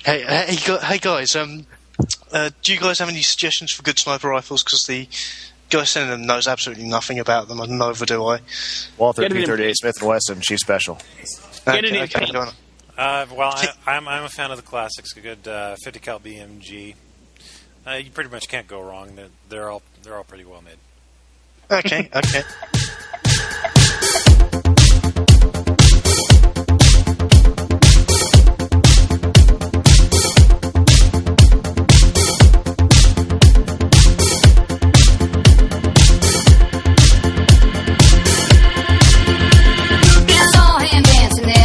Hey guys. Do you guys have any suggestions for good sniper rifles? Because the guy sending them knows absolutely nothing about them, and neither do I. Walther P38 Smith & Wesson, Chief Special. Get it in. Well, I'm a fan of the classics. A good 50 cal BMG. You pretty much can't go wrong. They're all pretty well made. Okay.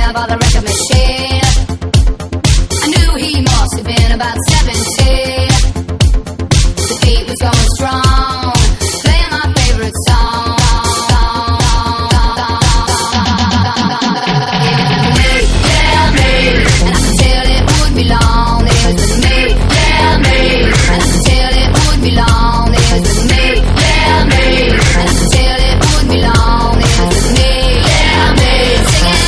By the record machine, I knew he must have been about 17. The beat was going strong, playing my favorite song. It was me, yeah, me, and I could tell it would be long. It was me, yeah, me, and I could tell it would be long. It was me, yeah, me, and I could tell it would be long. It was me, yeah, me, singing.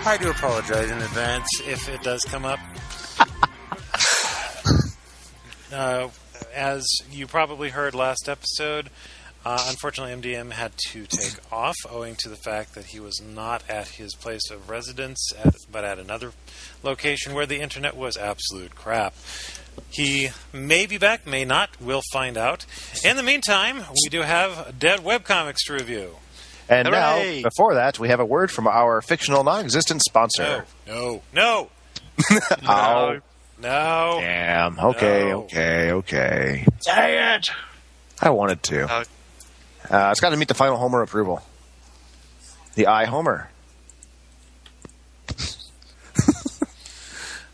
I do apologize in advance if it does come up. As you probably heard last episode, unfortunately MDM had to take off owing to the fact that he was not at his place of residence, but at another location where the internet was absolute crap. He may be back, may not. We'll find out. In the meantime, we do have Dead Webcomics to review. And Hooray! now, before that, we have a word from our fictional non-existent sponsor. No. Oh. No. Damn. Okay. Say it. I wanted to. It's got to meet the final Homer approval. The I Homer.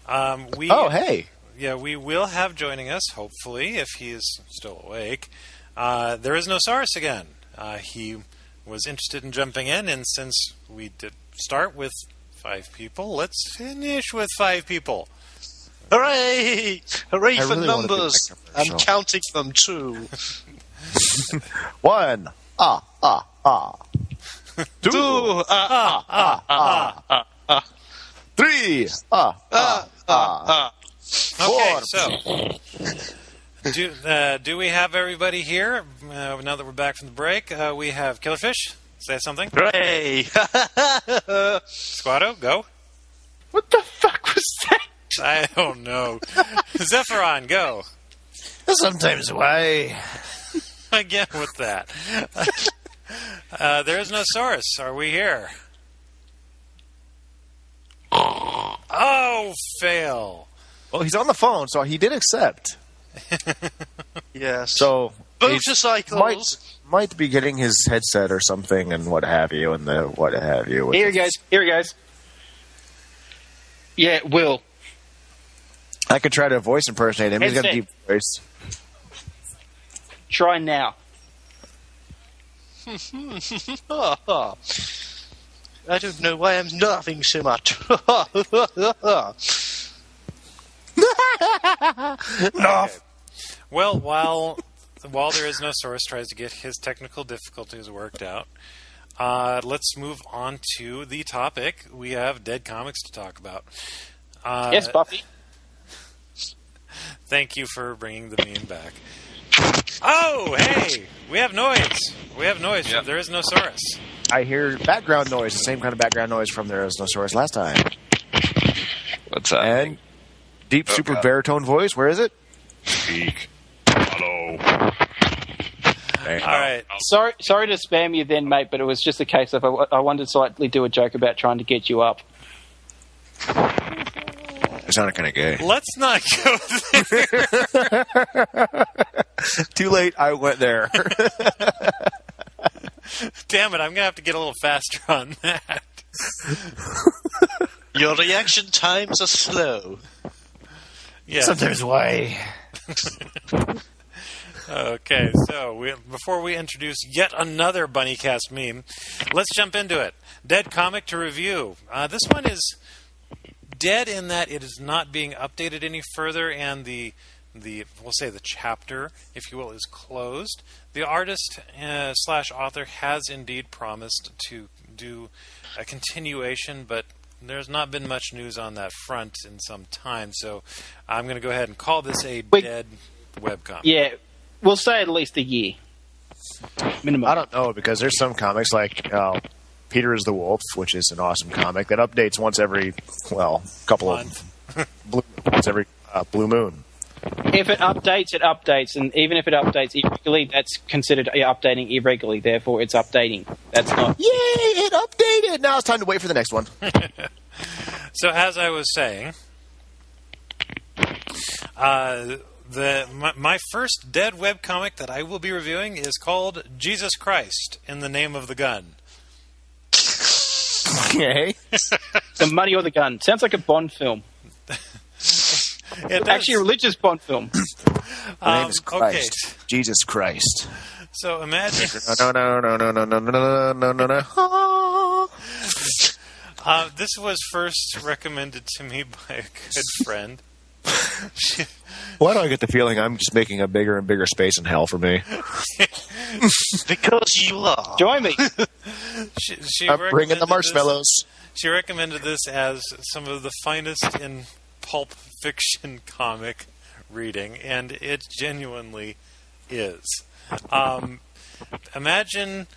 Hey. Yeah, we will have joining us, hopefully, if he is still awake. ThereIsNoSaurus again. He was interested in jumping in, and since we did start with 5 people, let's finish with 5 people. Hooray! Hooray for really numbers! I'm counting them too. 1. 2. 3. 4. Okay, so do we have everybody here? Now that we're back from the break, we have Killerfish. Say something. Hooray! Squato, go. What the fuck was that? I don't know. Xepharon, go. Sometimes why? Again with that. ThereIsNoSaurus. Are we here? Oh, fail. Well, he's on the phone, so he did accept. Yes. So motorcycles might be getting his headset or something, and what have you, and the what have you. Here he goes. Yeah, Will. I could try to voice impersonate him. He's got a deep voice. Try now. I don't know why I'm laughing so much. No. Well, while ThereIsNoSaurus tries to get his technical difficulties worked out, let's move on to the topic. We have Dead Comics to talk about. Yes, Buffy. Thank you for bringing the meme back. Oh, hey! We have noise. Yep. From ThereIsNoSaurus. I hear background noise, the same kind of background noise from ThereIsNoSaurus last time. What's that? And deep, super baritone voice. Where is it? Speak. Hello. All right. Sorry to spam you then, mate, but it was just a case of I wanted to slightly do a joke about trying to get you up. It sounded kind of gay. Let's not go there. Too late, I went there. Damn it, I'm going to have to get a little faster on that. Your reaction times are slow. Yeah. Sometimes why? Okay, so before we introduce yet another Bunnycast meme, let's jump into it. Dead comic to review. This one is dead in that it is not being updated any further, and the chapter, if you will, is closed. The artist / author has indeed promised to do a continuation, but there's not been much news on that front in some time, so I'm going to go ahead and call this a dead webcomic. Yeah, we'll say at least a year. Minimum. I don't know, because there's some comics like Peter is the Wolf, which is an awesome comic that updates once every, couple of once every blue moon. If it updates, it updates, and even if it updates irregularly, that's considered updating irregularly. Therefore, it's updating. That's not. Yay! It updated. Now it's time to wait for the next one. So, as I was saying, my first dead webcomic that I will be reviewing is called Jesus Christ in the Name of the Gun. Okay. The Money or the Gun. Sounds like a Bond film. Actually, a religious Bond film. The name is Christ. Okay. Jesus Christ. So imagine. No. This was first recommended to me by a good friend. Why do I get the feeling I'm just making a bigger and bigger space in hell for me? Because you are. Join me. I'm bringing the marshmallows. She recommended this as some of the finest in pulp fiction comic reading, and it genuinely is. Imagine,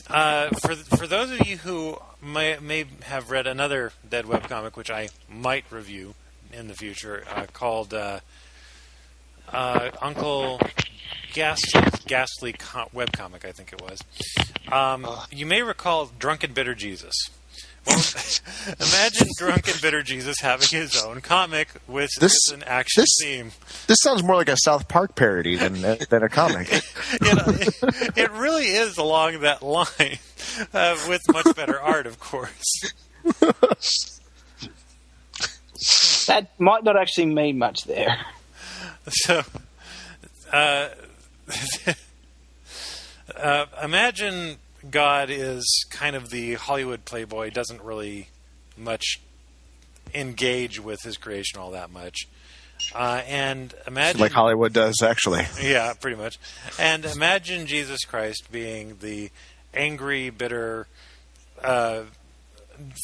for those of you who may have read another dead webcomic, which I might review in the future, called Uncle Ghastly webcomic, I think it was. You may recall Drunken Bitter Jesus. Well, imagine Drunken Bitter Jesus having his own comic with an action theme. This sounds more like a South Park parody than a comic. It really is along that line, with much better art, of course. That might not actually mean much there. So, imagine God is kind of the Hollywood playboy, doesn't really much engage with his creation all that much. And imagine... Like Hollywood does, actually. Yeah, pretty much. And imagine Jesus Christ being the angry, bitter...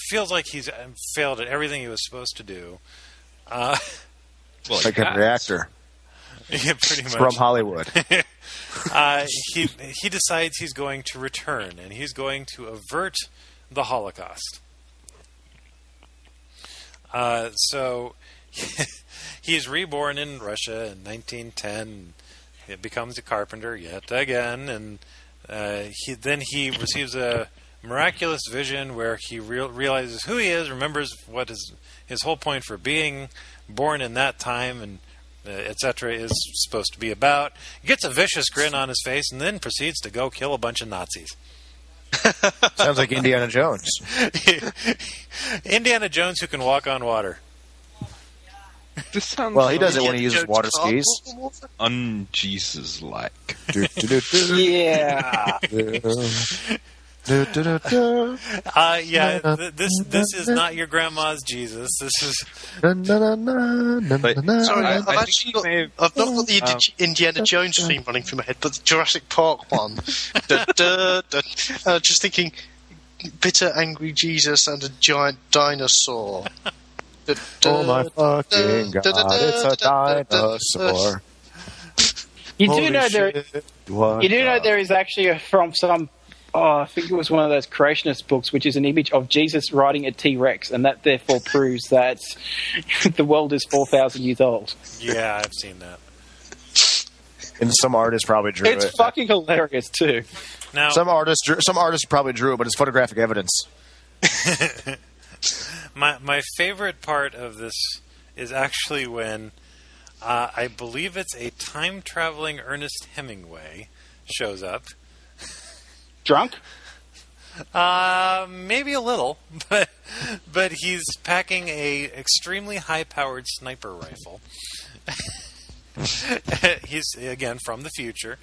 feels like he's failed at everything he was supposed to do. Like a reactor. Yeah, pretty much. From Hollywood. He decides he's going to return, and he's going to avert the Holocaust. So he's reborn in Russia in 1910. He becomes a carpenter yet again, and he receives a miraculous vision where he realizes who he is, remembers what his whole point for being born in that time, and etc. is supposed to be about. He gets a vicious grin on his face and then proceeds to go kill a bunch of Nazis. Sounds like Indiana Jones. Indiana Jones who can walk on water. This sounds he does it when he uses water skis. Un-Jesus-like. Yeah. This is not your grandma's Jesus. This is. Sorry, I've not got the Indiana Jones theme running through my head, but the Jurassic Park one. Just thinking, bitter, angry Jesus and a giant dinosaur. Oh my fucking god! It's a dinosaur. You do know there is actually from some. I think it was one of those creationist books, which is an image of Jesus riding a T-Rex, and that therefore proves that the world is 4,000 years old. Yeah, I've seen that. And some artist probably drew it. It's fucking hilarious too. Now, some artist probably drew it, but it's photographic evidence. My favorite part of this is actually when I believe it's a time-traveling Ernest Hemingway shows up. Drunk? Maybe a little, but he's packing a extremely high-powered sniper rifle. He's again from the future.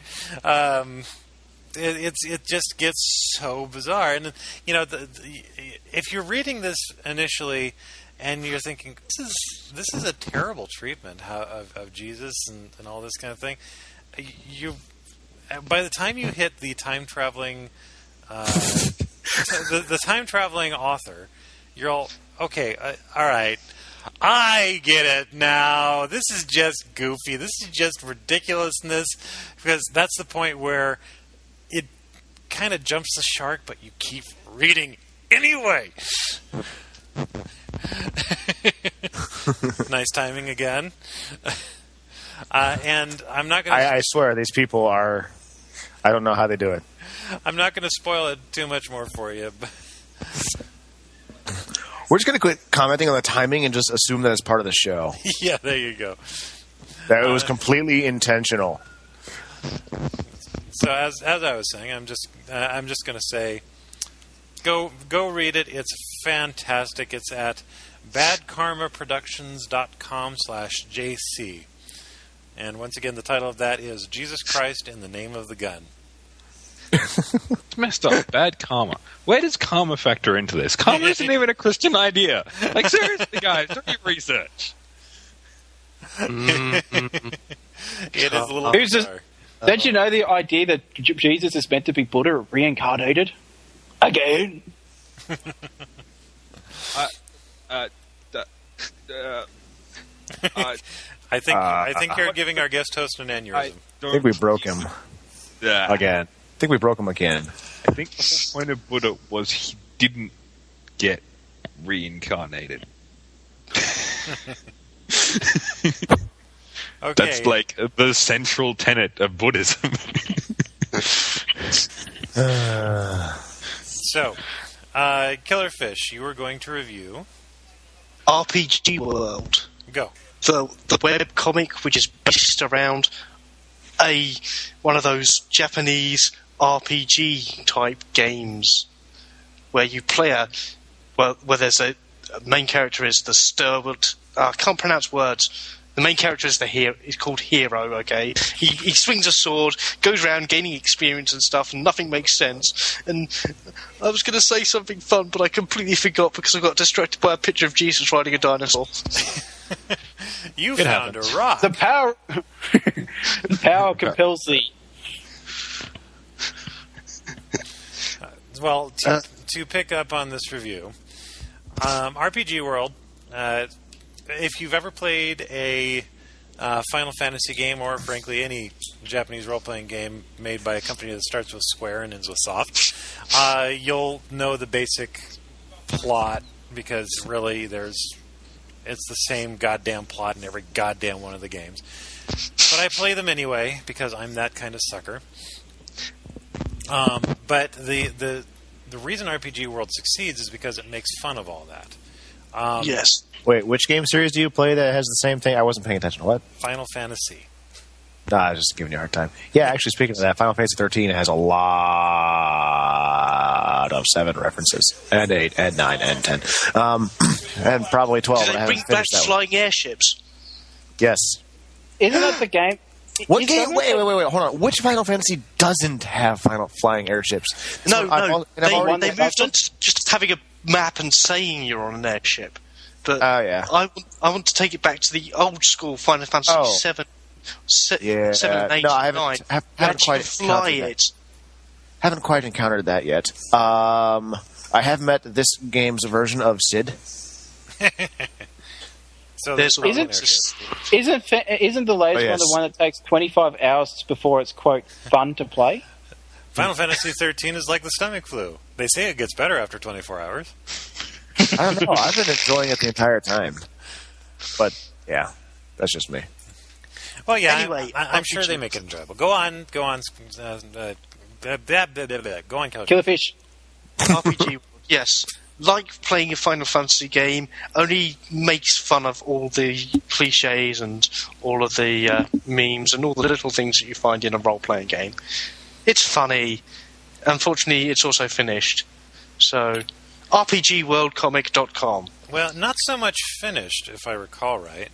It just gets so bizarre, and if you're reading this initially and you're thinking this is a terrible treatment of Jesus and all this kind of thing, by the time you hit the time traveling the time traveling author, you're all okay. All right. I get it now. This is just goofy. This is just ridiculousness, because that's the point where it kind of jumps the shark, but you keep reading anyway. Nice timing again. And I'm not going to... I swear, these people are... I don't know how they do it. I'm not going to spoil it too much more for you, but... We're just going to quit commenting on the timing and just assume that it's part of the show. Yeah, there you go. That it was completely intentional. So as I was saying, I'm just going to say, go read it. It's fantastic. It's at badkarmaproductions.com/JC. And once again, the title of that is Jesus Christ in the Name of the Gun. It's messed up. Bad karma. Where does karma factor into this? Karma isn't even a Christian idea. Like, seriously, guys, do your research. It is a little bizarre. Don't you know the idea that Jesus is meant to be Buddha reincarnated? Again? I think you're giving our guest host an aneurysm. I think we broke him again. I think we broke him again. I think the whole point of Buddha was he didn't get reincarnated. Okay. That's like the central tenet of Buddhism. So, Killerfish, you were going to review RPG World. Go. The web comic, which is based around one of those Japanese RPG type games where you play where there's a main character is the Sturwood. I can't pronounce words. The main character is he's called Hero, okay? He swings a sword, goes around gaining experience and stuff, and nothing makes sense. And I was going to say something fun, but I completely forgot because I got distracted by a picture of Jesus riding a dinosaur. You found a rock. The power compels thee. Well, to pick up on this review, RPG World, if you've ever played a Final Fantasy game, or frankly any Japanese role-playing game made by a company that starts with Square and ends with Soft, you'll know the basic plot, because really it's the same goddamn plot in every goddamn one of the games. But I play them anyway, because I'm that kind of sucker. But the reason RPG World succeeds is because it makes fun of all that. Yes. Wait, which game series do you play that has the same thing? I wasn't paying attention. What? Final Fantasy. Nah, I was just giving you a hard time. Yeah, actually, speaking of that, Final Fantasy 13 has a lot of 7 references. And 8, and 9, and 10. And probably 12. Do they bring back flying airships? Yes. Isn't that the game? What game? Wait, hold on. Which Final Fantasy doesn't have flying airships? No. They moved on to just having a map and saying you're on an airship. But yeah. I want to take it back to the old school Final Fantasy 7 and 8 no, I and 9. haven't quite fly it. Haven't quite encountered that yet. I have met this game's version of Sid. So isn't the latest one the one that takes 25 hours before it's, quote, fun to play? Final Fantasy 13 is like the stomach flu. They say it gets better after 24 hours. I don't know. I've been enjoying it the entire time. But, yeah, that's just me. Well, yeah, anyway, I'm sure they make it enjoyable. Go on. Go on, Killerfish. RPG, yes. Like playing a Final Fantasy game, only makes fun of all the cliches and all of the memes and all the little things that you find in a role-playing game. It's funny. Unfortunately, it's also finished. So, RPGworldcomic.com. Well, not so much finished, if I recall right.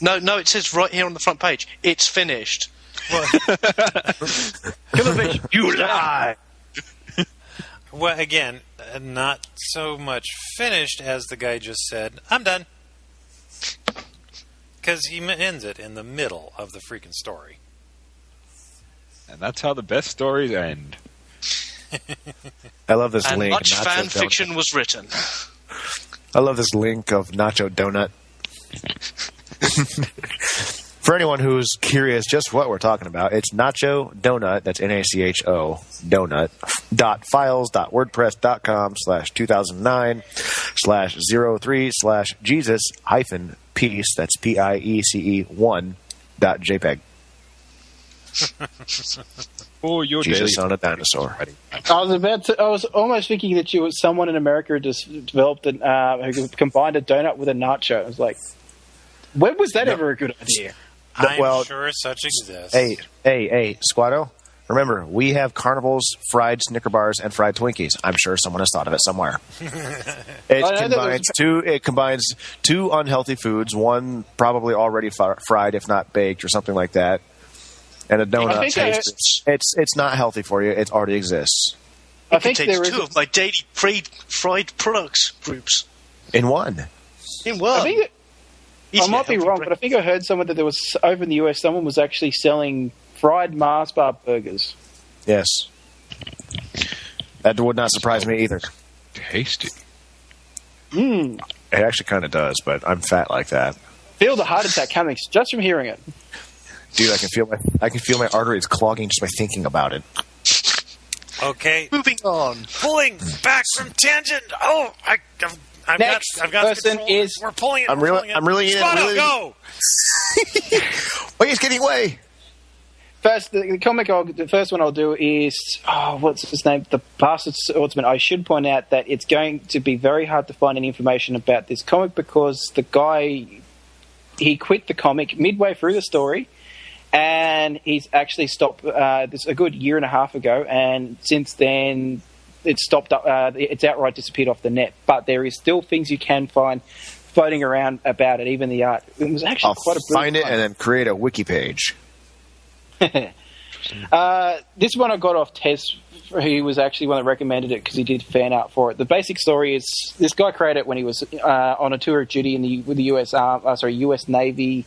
No, it says right here on the front page, it's finished. Killerfish, you lie! Well, again, not so much finished as the guy just said, I'm done. Because he ends it in the middle of the freaking story. And that's how the best stories end. I love this And link. much Nacho fan Donut. fiction was written. I love this link of Nacho Donut. For anyone who's curious just what we're talking about, it's Nacho Donut, that's Nacho Donut, .files.wordpress.com/2009/03/Jesus-peace, that's PIECE1.jpg. Oh, your Jesus daily on a dinosaur. I was almost thinking that you was someone in America who just developed who combined a donut with a nacho. I was like, when was that ever a good idea? I'm sure such exists. Hey, Squato. Remember, we have Carnival's fried Snicker bars and fried Twinkies. I'm sure someone has thought of it somewhere. It combines two unhealthy foods, one probably already fried, if not baked, or something like that, and a donut. It's not healthy for you. It already exists. It contains two of my daily fried products groups. In one. I might be wrong, but I think I heard someone that there was, over in the US, someone was actually selling fried Mars bar burgers. Yes. That would not surprise me either. tasty. It actually kind of does, but I'm fat like that. Feel the heart attack coming just from hearing it. Dude, I can feel my arteries clogging just by thinking about it. Okay. Moving on. Pulling back from tangent. Oh, I've Next got person control. is... We're pulling it. I'm really Squato, go! Wait, he's getting away. First, the first one I'll do is, what's his name? The Bastard Swordsman. I should point out that it's going to be very hard to find any information about this comic because the guy, he quit the comic midway through the story, and he's actually stopped this a good year and a half ago, and since then it's stopped. It's outright disappeared off the net. But there is still things you can find floating around about it, even the art. It was actually quite a find it and then create a wiki page. This one I got off Tez. He was actually one that recommended it because he did fan art for it. The basic story is this guy created it when he was on a tour of duty with the US Navy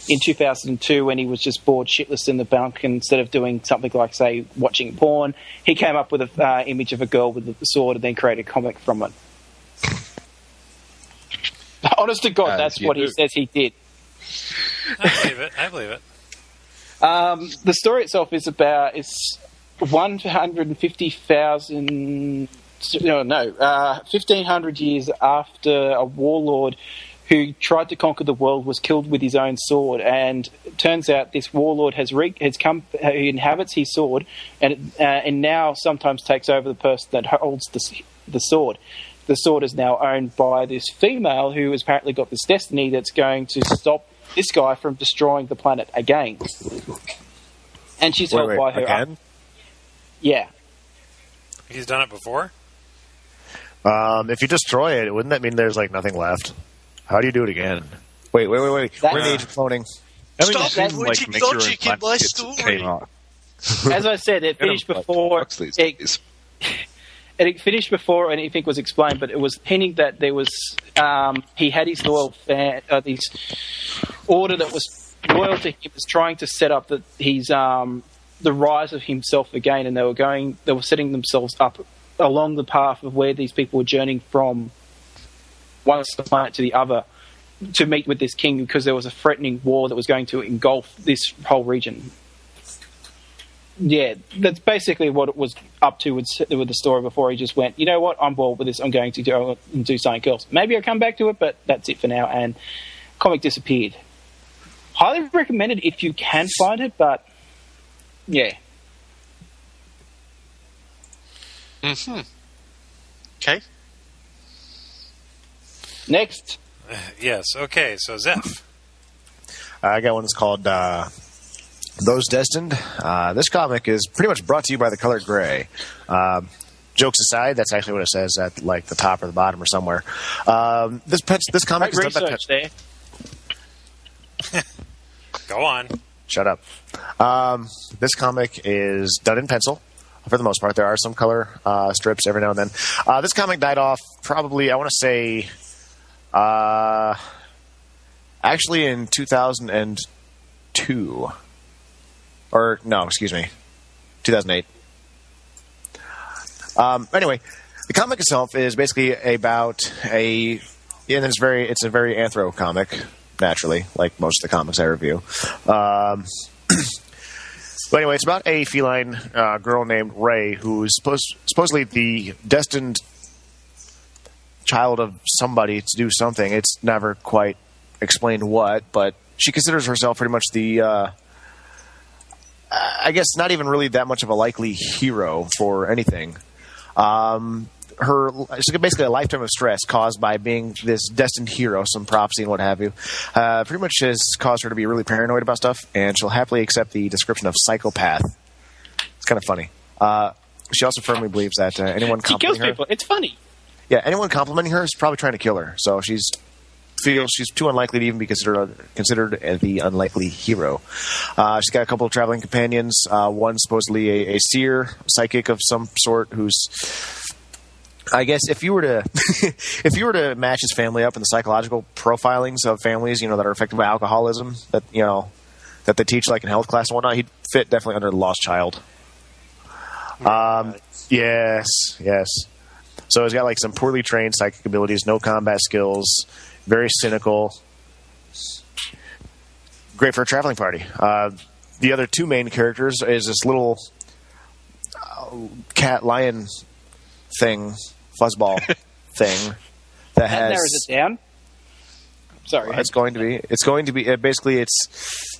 in 2002 when he was just bored shitless in the bunk. Instead of doing something like, say, watching porn, he came up with an image of a girl with a sword and then created a comic from it. Honest to God, that's what he says he did. I believe it. The story itself is about 150,000. 1,500 years after a warlord who tried to conquer the world was killed with his own sword, and it turns out this warlord he inhabits his sword, and now sometimes takes over the person that holds the sword. The sword is now owned by this female who has apparently got this destiny that's going to stop this guy from destroying the planet again. And she's held by her again? Yeah. He's done it before? If you destroy it, wouldn't that mean there's like nothing left? How do you do it again? Wait. We're in the age of cloning. Stop putting logic in my story. As I said, it finished before it finished before anything was explained, but it was hinting that there was he had his loyal this order that was loyal to him, was trying to set up the rise of himself again, and they were setting themselves up along the path of where these people were journeying from one planet to the other to meet with this king, because there was a threatening war that was going to engulf this whole region. Yeah, that's basically what it was up to with the story before he just went, you know what, I'm bored with this, I'm going to go and do something else. Maybe I'll come back to it, but that's it for now, and comic disappeared. Highly recommended if you can find it, but yeah. Okay. Next. Yes, okay, so Zeph. I got one that's called Those Destined. This comic is pretty much brought to you by The Color Gray. Jokes aside, that's actually what it says at like the top or the bottom or somewhere. This comic is done by there. Go on. Shut up. This comic is done in pencil, for the most part. There are some color strips every now and then. This comic died off probably, I want to say, actually in 2002. Or, no, excuse me, 2008. Anyway, the comic itself is basically about it's a very anthro comic, naturally, like most of the comics I review. But anyway, it's about a feline girl named Ray, who's supposedly the destined child of somebody to do something. It's never quite explained what, but she considers herself pretty much the, I guess not even really that much of a likely hero for anything. It's basically a lifetime of stress caused by being this destined hero, some prophecy and what have you. Pretty much has caused her to be really paranoid about stuff, and she'll happily accept the description of psychopath. It's kind of funny. She also firmly believes that anyone complimenting her... She kills people. It's funny. Yeah, anyone complimenting her is probably trying to kill her. So she feels she's too unlikely to even be considered the unlikely hero. She's got a couple of traveling companions. One supposedly a seer, psychic of some sort, who's... I guess if you were to match his family up in the psychological profilings of families, that are affected by alcoholism, that they teach like in health class and whatnot, he'd fit definitely under the lost child. Yes. So he's got like some poorly trained psychic abilities, no combat skills, very cynical. Great for a traveling party. The other two main characters is this little cat lion thing. Fuzzball thing that has narrows it down. Sorry, it's going to be basically it's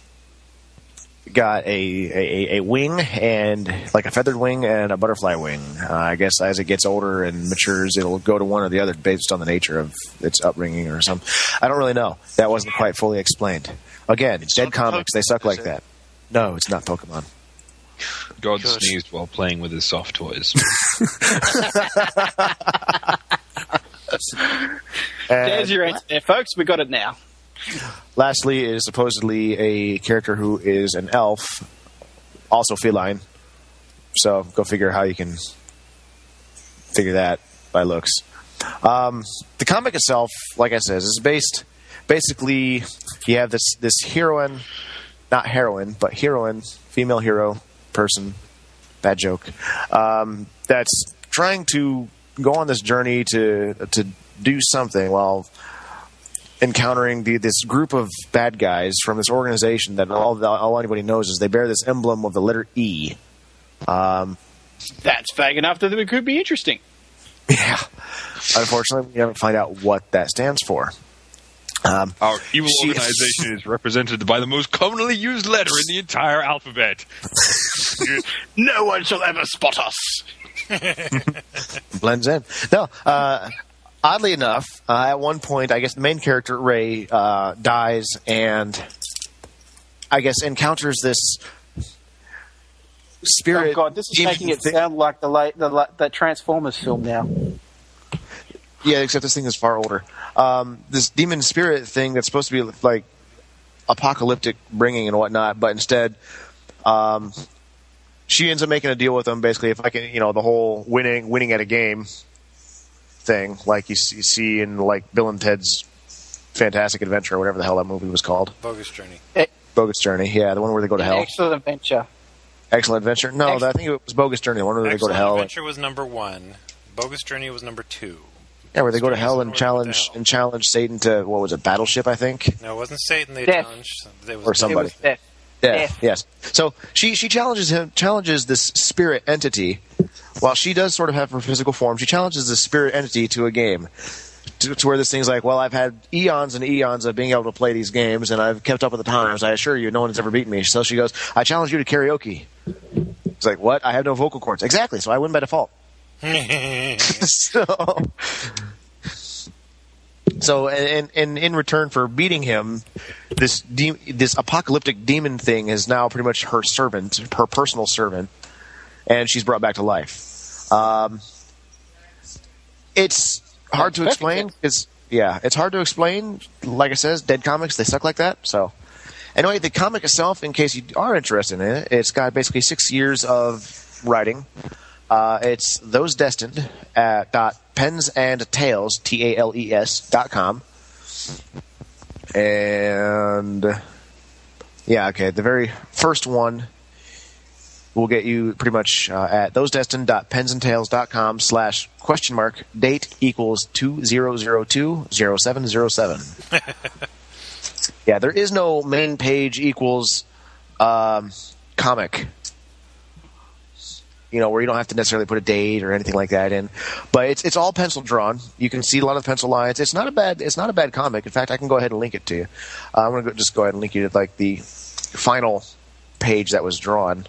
got a wing and like a feathered wing and a butterfly wing. I guess as it gets older and matures, it'll go to one or the other based on the nature of its upbringing or something. I don't really know. That wasn't quite fully explained. Again, it's dead comics. They suck like that. No, it's not Pokemon. God sneezed while playing with his soft toys. There's your answer there, folks. We got it now. Lastly is supposedly a character who is an elf, also feline. So go figure how you can figure that by looks. The comic itself, like I said, is basically you have this heroine, not heroine, but heroine, female hero person, bad joke, that's trying to go on this journey to do something while encountering this group of bad guys from this organization that all anybody knows is they bear this emblem of the letter E. That's vague enough that it could be interesting. Yeah. Unfortunately, we haven't find out what that stands for. Our evil organization is represented by the most commonly used letter in the entire alphabet. No one shall ever spot us. Blends in. No, oddly enough, at one point, I guess the main character, Ray, dies and I guess encounters this spirit. Oh God, this is making it sound like the Transformers film now. Yeah, except this thing is far older. This demon spirit thing that's supposed to be like apocalyptic bringing and whatnot, but instead, she ends up making a deal with him. Basically, if I can, the whole winning at a game thing, like you see in like Bill and Ted's Fantastic Adventure or whatever the hell that movie was called. Bogus Journey. Bogus Journey, yeah, the one where they go to hell. Excellent Adventure. Excellent Adventure. No, I think it was Bogus Journey, the one where they go to hell. Excellent Adventure was number 1. Bogus Journey was number 2. Yeah, where they go to hell and challenge Satan to, what was it, Battleship, I think? No, it wasn't Satan they Death. challenged. Or somebody. It was Death. Yes. So she challenges this spirit entity. While she does sort of have her physical form, she challenges this spirit entity to a game. To where this thing's like, well, I've had eons and eons of being able to play these games, and I've kept up with the times. I assure you, no one's ever beaten me. So she goes, I challenge you to karaoke. It's like, what? I have no vocal cords. Exactly, so I win by default. So, in return for beating him, this apocalyptic demon thing is now pretty much her servant, her personal servant, and she's brought back to life. It's hard to explain. It's hard to explain. Like I said, dead comics, they suck like that. So Anyway, the comic itself, in case you are interested in it, it's got basically 6 years of writing. It's those destined at .pensandtales, TALES.com. And yeah, okay, the very first one will get you pretty much at thosedestined.pensandtales.com / date equals 2002-0707. Yeah, there is no main page equals comic. Where you don't have to necessarily put a date or anything like that in, but it's all pencil drawn. You can see a lot of pencil lines. It's not a bad comic. In fact, I can go ahead and link it to you. I'm going to just go ahead and link you to like the final page that was drawn,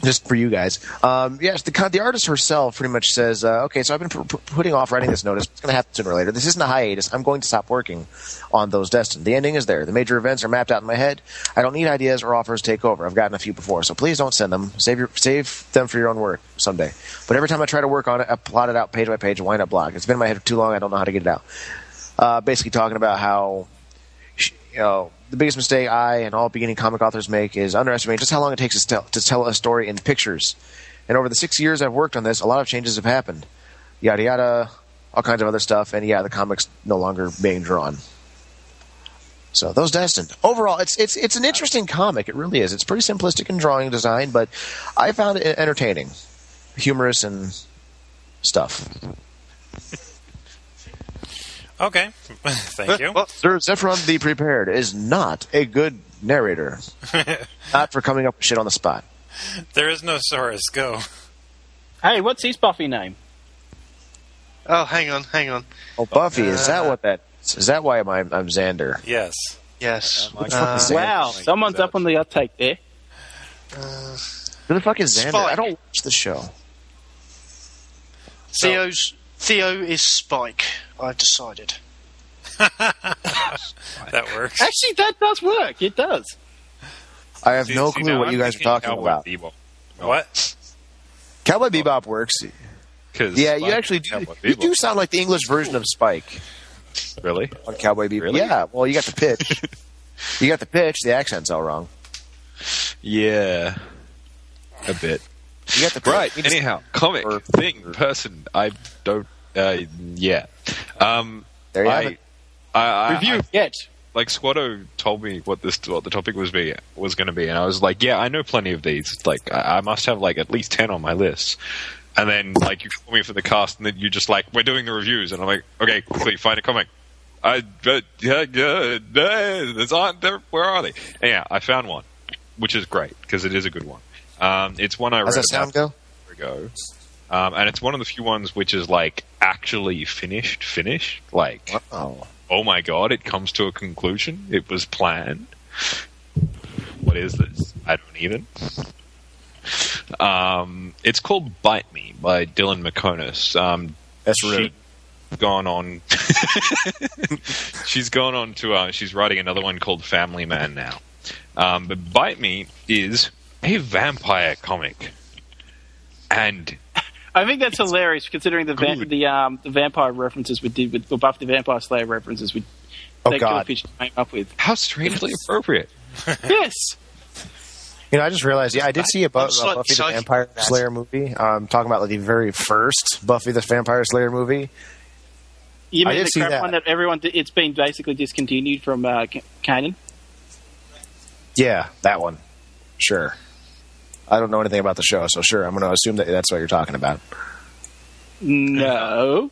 just for you guys. Yes, the artist herself pretty much says, okay, so I've been putting off writing this notice. It's going to happen sooner or later. This isn't a hiatus. I'm going to stop working on those destined. The ending is there. The major events are mapped out in my head. I don't need ideas or offers to take over. I've gotten a few before, so please don't send them. Save them for your own work someday. But every time I try to work on it, I plot it out page by page and wind up blocked. It's been in my head for too long. I don't know how to get it out. Basically talking about how the biggest mistake I and all beginning comic authors make is underestimating just how long it takes to tell a story in pictures. And over the 6 years I've worked on this, a lot of changes have happened. Yada yada, all kinds of other stuff, and yeah, the comic's no longer being drawn. So those destined. Overall, it's an interesting comic. It really is. It's pretty simplistic in drawing design, but I found it entertaining, humorous, and stuff. Okay, thank you. Sir Xepharon the Prepared is not a good narrator. Not for coming up with shit on the spot. ThereIsNoSaurus, go. Hey, what's his Buffy name? Oh, hang on. Oh, Buffy, is that what that is? Is that why I'm Xander? Yes. Wow, someone's up on the uptake there. Who the fuck is Xander? Spike. I don't watch the show. Theo is Spike, I've decided. That works. Actually, that does work. It does. I have no clue now what I'm you guys are thinking talking Cowboy about. Bebop. What? Cowboy Bebop works. 'Cause Yeah, Spike you actually is do. Cowboy You do Bebop. sound like the English version of Spike Really? on Cowboy Bebop. Really? Yeah, well, you got the pitch. The accent's all wrong. Yeah. A bit. You got the Right, pitch. You just- anyhow. Comic, thing, person. I don't... yeah. There you have it. Review yet. Like, Squato told me what the topic was going to be, and I was like, yeah, I know plenty of these. Like, I must have, like, at least 10 on my list. And then, like, you call me for the cast, and then you're just like, we're doing the reviews. And I'm like, okay, quickly, find a comic. There's aren't there. Where are they? And yeah, I found one, which is great, because it is a good one. It's one I read How's that sound go? ago. And it's one of the few ones which is, like, actually finished. Like, oh my god, it comes to a conclusion. It was planned. What is this? I don't even. It's called Bite Me by Dylan McConus. That's rude. She's gone on to, she's writing another one called Family Man now. But Bite Me is a vampire comic. And I think that's hilarious, considering the vampire references we did with Buffy the Vampire Slayer references we Killerfish came up with. how strangely appropriate. Yes. I just realized, I did see a Buffy the sorry. Vampire Slayer movie. Talking about like the very first Buffy the Vampire Slayer movie. You I mean did the see crap that. one that it's been basically discontinued from canon? Yeah, that one. Sure. I don't know anything about the show, so sure, I'm going to assume that that's what you're talking about. No.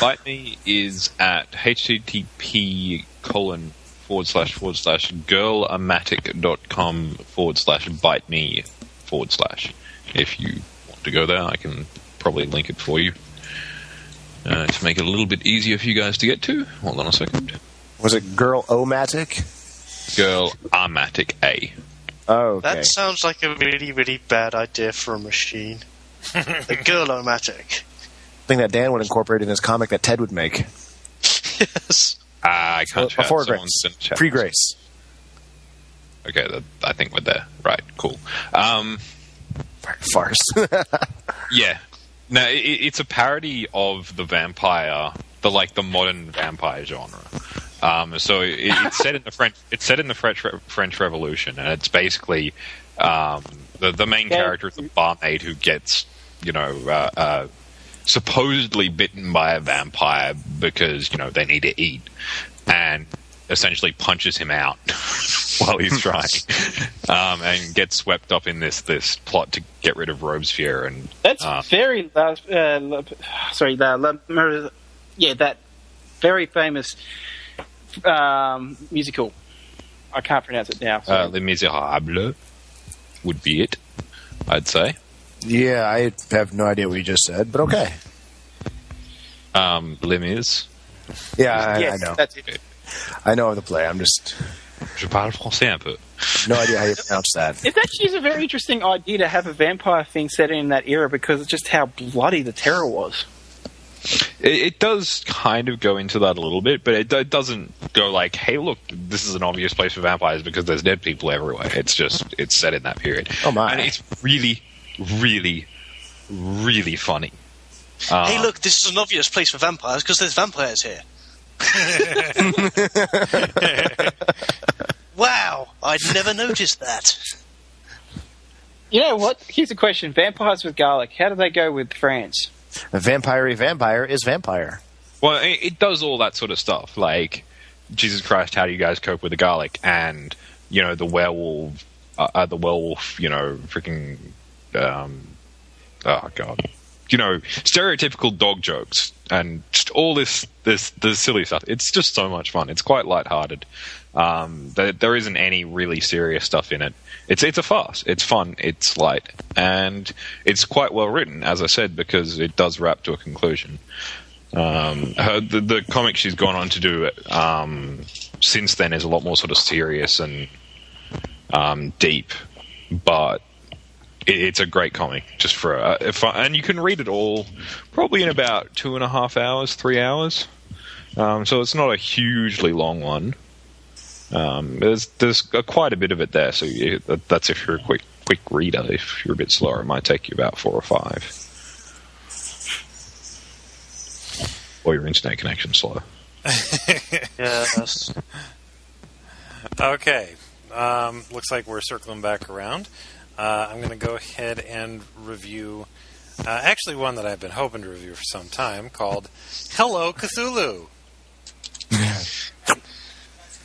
Bite Me is at http://girlamatic.com/bite me/. If you want to go there, I can probably link it for you to make it a little bit easier for you guys to get to. Hold on a second. Was it Girl-O-Matic? Girl-Amatic A. Oh, okay. That sounds like a really, really bad idea for a machine. The Girl-O-Matic. Thing that Dan would incorporate in his comic that Ted would make. Yes. I can't chat. Before Someone's Grace. in chat. Pre-Grace. Okay, I think we're there. Right, cool. Farce. Yeah. No, it's a parody of the vampire, the modern vampire genre. So it's set in the French. It's set in the French Revolution, and it's basically the main character is a barmaid who gets, supposedly bitten by a vampire because they need to eat, and essentially punches him out while he's trying, and gets swept up in this plot to get rid of Robespierre. And that's very that very famous musical. I can't pronounce it now. Les Miserables would be it, I'd say. Yeah, I have no idea what you just said, but okay. Les Mis. Yeah, yes, I know. That's it. I know of the play. I'm just... Je parle français un peu. No idea how you pronounce that. It's actually a very interesting idea to have a vampire thing set in that era because it's just how bloody the terror was. It does kind of go into that a little bit, but it doesn't go like, hey, look, this is an obvious place for vampires because there's dead people everywhere. It's just, it's set in that period. Oh, my. And it's really, really, really funny. Hey, look, this is an obvious place for vampires because there's vampires here. Wow, I'd never noticed that. You know what? Here's a question. Vampires with garlic. How do they go with France? A vampire is vampire. Well, it does all that sort of stuff. Like, Jesus Christ, how do you guys cope with the garlic? And, the werewolf, freaking, oh, God. Stereotypical dog jokes and just all this silly stuff. It's just so much fun. It's quite lighthearted. There isn't any really serious stuff in it. It's a farce. It's fun. It's light, and it's quite well written, as I said, because it does wrap to a conclusion. The comic she's gone on to do since then is a lot more sort of serious and deep, but it's a great comic just for and you can read it all probably in about 2.5 hours, 3 hours. So it's not a hugely long one. There's quite a bit of it there, so that's if you're a quick reader. If you're a bit slower, it might take you about 4 or 5. Or your internet connection slow. Yes. Okay. Looks like we're circling back around. I'm going to go ahead and review actually one that I've been hoping to review for some time called Hello Cthulhu.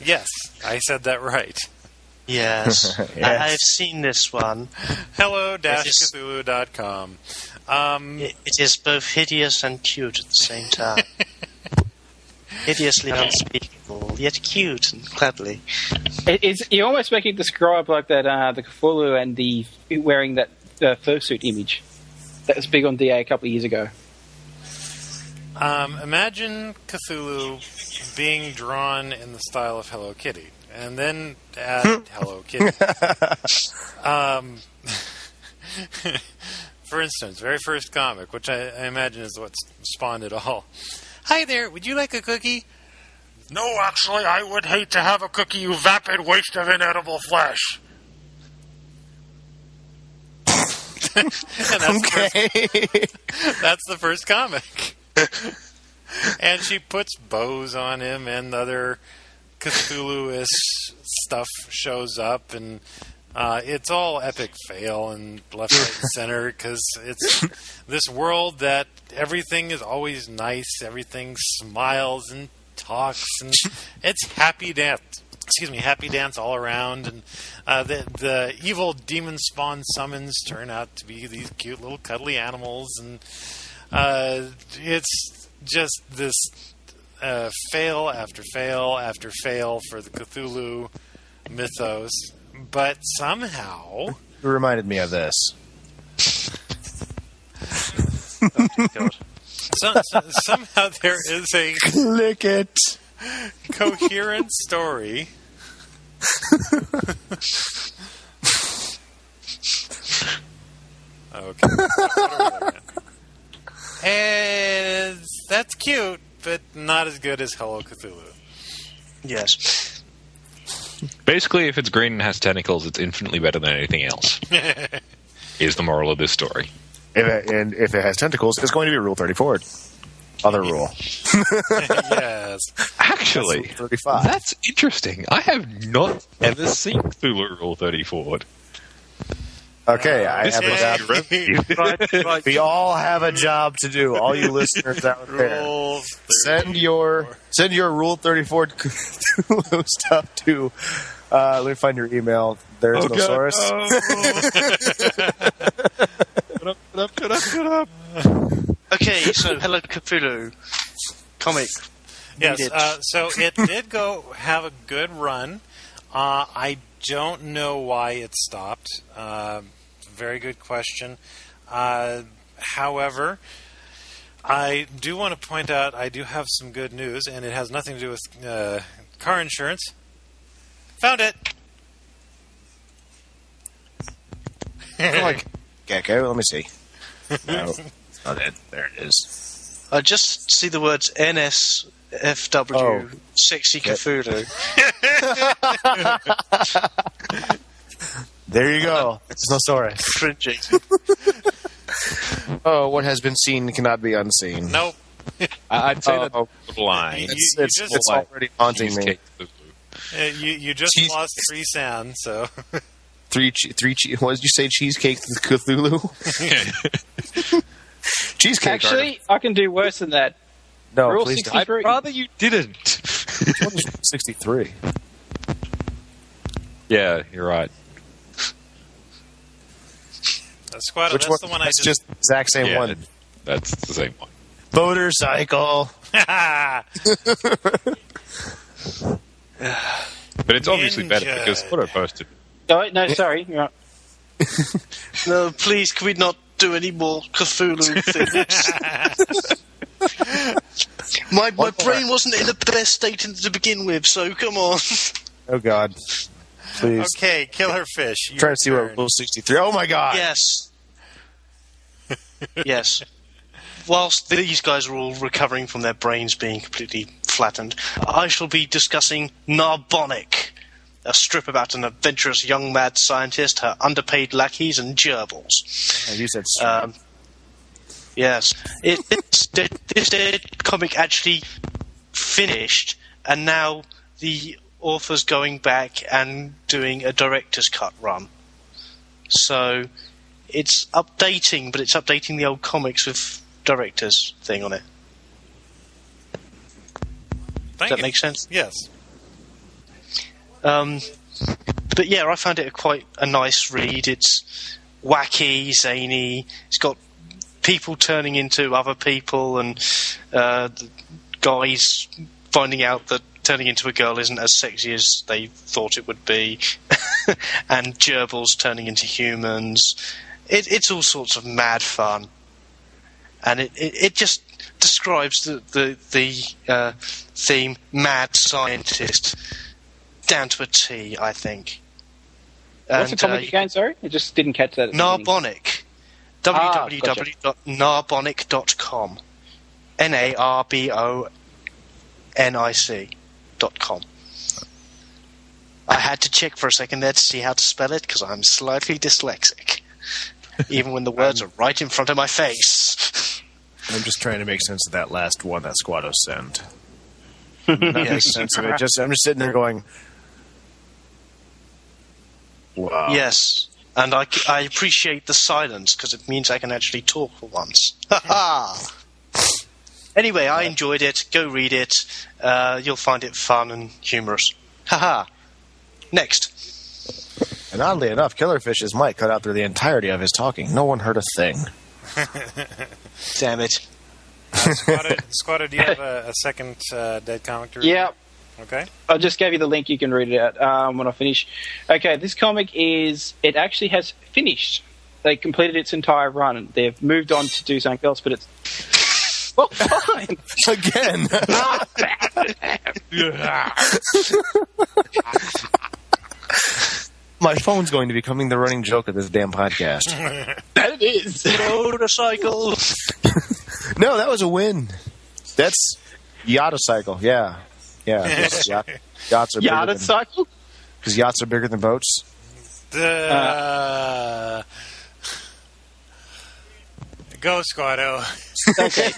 Yes, I said that right. Yes. Yes. I've seen this one. Hello-Cthulhu.com. It is both hideous and cute at the same time. Hideously unspeakable, yet cute and cuddly. You almost make it describe like that the Cthulhu and the wearing that fursuit image that was big on DA a couple of years ago. Imagine Cthulhu being drawn in the style of Hello Kitty, and then add Hello Kitty. For instance, very first comic, which I imagine is what spawned it all. Hi there, would you like a cookie? No, actually, I would hate to have a cookie, you vapid waste of inedible flesh. And that's the first comic. And she puts bows on him, and other Cthulhu-ish stuff shows up, and it's all epic fail and left, right, and center, because it's this world that everything is always nice, everything smiles and talks, and it's happy dance. Happy dance all around, and the evil demon spawn summons turn out to be these cute little cuddly animals, and it's just this fail after fail after fail for the Cthulhu mythos, but somehow... It reminded me of this. Oh, God. Somehow there is a... Click it! coherent story. Okay. And that's cute, but not as good as Hello Cthulhu. Yes. Basically, if it's green and has tentacles, it's infinitely better than anything else. Is the moral of this story. If it has tentacles, it's going to be Rule 34. other rule. Yes. Actually, 35. that's interesting. I have not ever seen Cthulhu Rule 34. Okay, I This have a job. Right. We all have a job to do. All you listeners out there, Rule send your Rule 34 Cthulhu stuff to. Let me find your email. ThereIsNoSaurus. Shut up. Okay, so Hello Cthulhu comic. Yes, Read it. so it did have a good run. I don't know why it stopped. Very good question. However, I do want to point out I do have some good news, and it has nothing to do with car insurance. Found it! Like gecko. Let me see. No, it's not it. There it is. I just see the words NSFW, Oh. Sexy Cthulhu. There you go. It's Nosaurus. Cringing. Oh, what has been seen cannot be unseen. Nope. I'd say Oh, that's a line. It's already haunting me. You just Cheese- lost 3 sound, so... Three. What did you say? Cheesecake with Cthulhu? Cheesecake. Actually, I can do worse than that. no, Rule please. 63. I'd rather you didn't. Which one was 63? Yeah, you're right. Squato, Which that's one? the one I It's just the exact same Yeah, one. That's the same one. Motorcycle. But it's obviously better Ninja. because Squato posted. Oh, no, sorry. You're right. No, please, can we not do any more Cthulhu things? My brain wasn't in the best state to begin with, so come on. Oh, God. Please. Okay, Killerfish. Trying to see what Rule 63. Oh, my God. Yes. Yes. Whilst these guys are all recovering from their brains being completely flattened, I shall be discussing Narbonic, a strip about an adventurous young mad scientist, her underpaid lackeys, and gerbils. Oh, you said Yes. This comic actually finished, and now the author's going back and doing a director's cut run. So it's updating, but it's updating the old comics with director's thing on it. Does that make sense? Yes. But yeah, I found it quite a nice read. It's wacky, zany. It's got people turning into other people, and guys finding out that turning into a girl isn't as sexy as they thought it would be, and gerbils turning into humans. It's all sorts of mad fun, and it just describes the theme mad scientist down to a T, I think. What's the comic again? Sorry? I just didn't catch that. Narbonic. www.narbonic.com. NARBONIC.com. I had to check for a second there to see how to spell it because I'm slightly dyslexic, even when the words are right in front of my face. I'm just trying to make sense of that last one that Squato sent. Not making sense of it. I'm just sitting there going, wow. Yes, and I appreciate the silence because it means I can actually talk for once. Anyway, I enjoyed it. Go read it. You'll find it fun and humorous. Haha. Next. And oddly enough, Killerfish's mic cut out through the entirety of his talking. No one heard a thing. Damn it. Squato, do you have a second dead comic to read? Yeah. Okay. I just gave you the link. You can read it out when I finish. Okay, this comic it actually has finished. They completed its entire run. They've moved on to do something else, but it's... Well, fine. Again. My phone's going to be becoming the running joke of this damn podcast. That it is. Motorcycle. No, that was a win. That's Yacht-a-cycle. Yeah. Yachts are bigger Cycle? because yachts are bigger than boats. Go, Squato. Okay.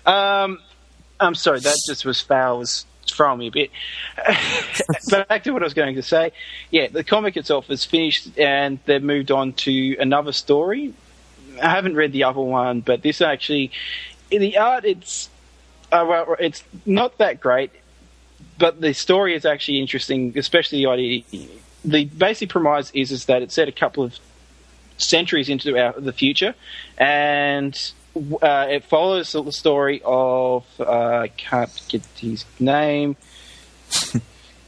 I'm sorry, that just was foul. Was throwing me a bit. But back to what I was going to say. Yeah, the comic itself is finished, and they've moved on to another story. I haven't read the other one, but this actually, in the art, it's not that great, but the story is actually interesting, especially the idea. The basic premise is that it's set a couple of centuries into the future, and it follows the story of I can't get his name.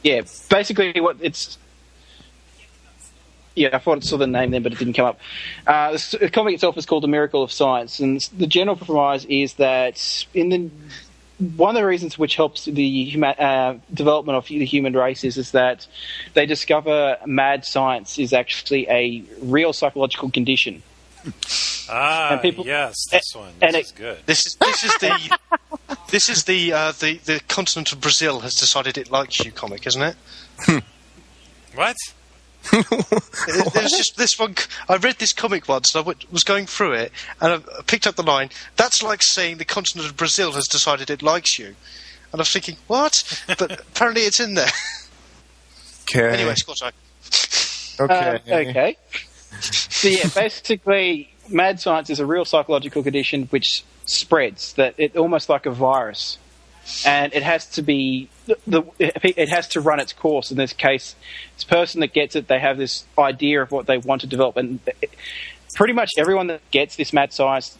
Yeah, basically what it's. Yeah, I thought I saw the name then, but it didn't come up. The comic itself is called The Miracle of Science, and the general premise is that one of the reasons which helps the development of the human race is that they discover mad science is actually a real psychological condition. And people, yes, this one. This is good. This is the continent of Brazil has decided it likes you comic, isn't it? What? There's just this one. I read this comic once, and I was going through it, and I picked up the line. That's like saying the continent of Brazil has decided it likes you, and I was thinking, what? But apparently, it's in there. Okay. Anyway, Squato. Okay. So yeah, basically, mad science is a real psychological condition which spreads. That it almost like a virus, and it has to be. It has to run its course. In this case, this person that gets it, they have this idea of what they want to develop, and pretty much everyone that gets this mad scientist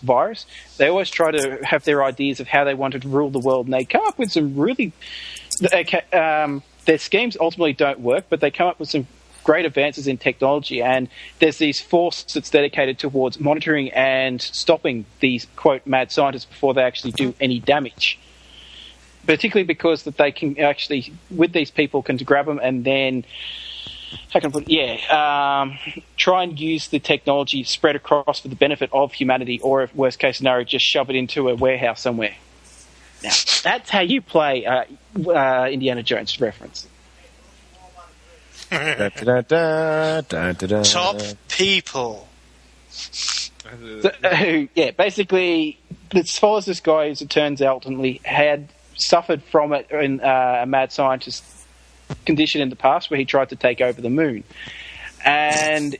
virus, they always try to have their ideas of how they want to rule the world, and they come up with some really. Their schemes ultimately don't work, but they come up with some great advances in technology, and there's these force that's dedicated towards monitoring and stopping these, quote, mad scientists before they actually do any damage. Particularly because that they can actually, with these people, can grab them and then, how can I put it? Try and use the technology spread across for the benefit of humanity, or if worst case scenario, just shove it into a warehouse somewhere. Now, that's how you play Indiana Jones reference. Top people. Basically, this follows this guy, as it turns out, ultimately had suffered from it in a mad scientist condition in the past, where he tried to take over the moon, and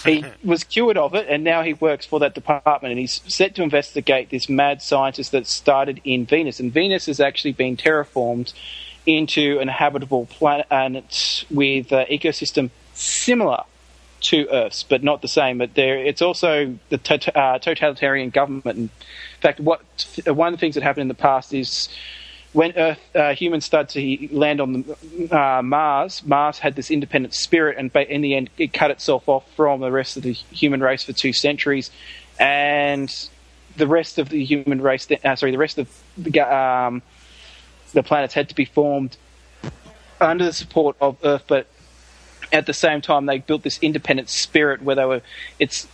he was cured of it, and now he works for that department, and he's set to investigate this mad scientist that started in Venus, and Venus has actually been terraformed into an habitable planet with an ecosystem similar to Earth's, but not the same. But it's also the totalitarian government. In fact, one of the things that happened in the past is when humans started to land on Mars, Mars had this independent spirit, and in the end, it cut itself off from the rest of the human race for 2 centuries, and the rest of the human race, the rest of the planets had to be formed under the support of Earth, but at the same time they built this independent spirit where it's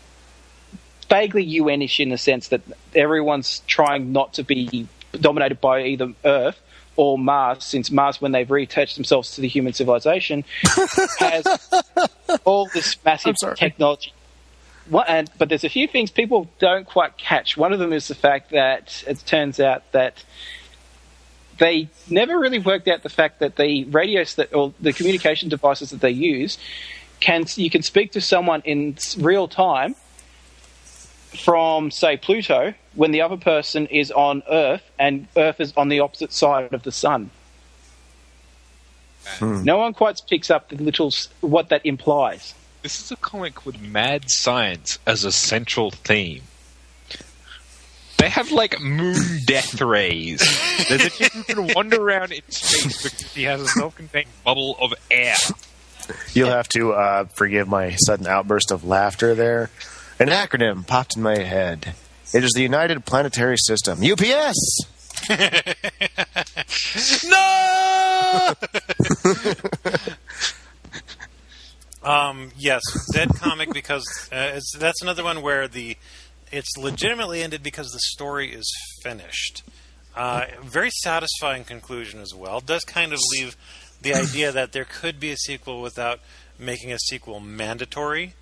vaguely UN-ish in the sense that everyone's trying not to be dominated by either Earth or Mars, since Mars, when they've reattached themselves to the human civilization, has all this massive technology. But there's a few things people don't quite catch. One of them is the fact that it turns out that they never really worked out the fact that the radios or the communication devices that they use you can speak to someone in real time from, say, Pluto, when the other person is on Earth, and Earth is on the opposite side of the sun. No one quite picks up what that implies. This is a comic with mad science as a central theme. They have, like, moon death rays. There's a kid who can wander around in space because he has a self-contained bubble of air. You'll have to forgive my sudden outburst of laughter there. An acronym popped in my head. It is the United Planetary System. UPS! No! Yes, dead comic, because that's another one where it's legitimately ended because the story is finished. Very satisfying conclusion as well. Does kind of leave the idea that there could be a sequel without making a sequel mandatory.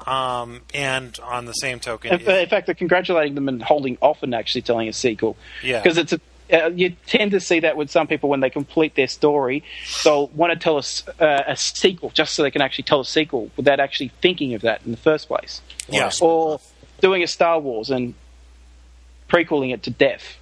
And on the same token, in fact, they're congratulating them and holding off and actually telling a sequel. Yeah, because it's you tend to see that with some people when they complete their story, they'll want to tell us a sequel just so they can actually tell a sequel without actually thinking of that in the first place. Yeah. Or doing a Star Wars and prequeling it to death.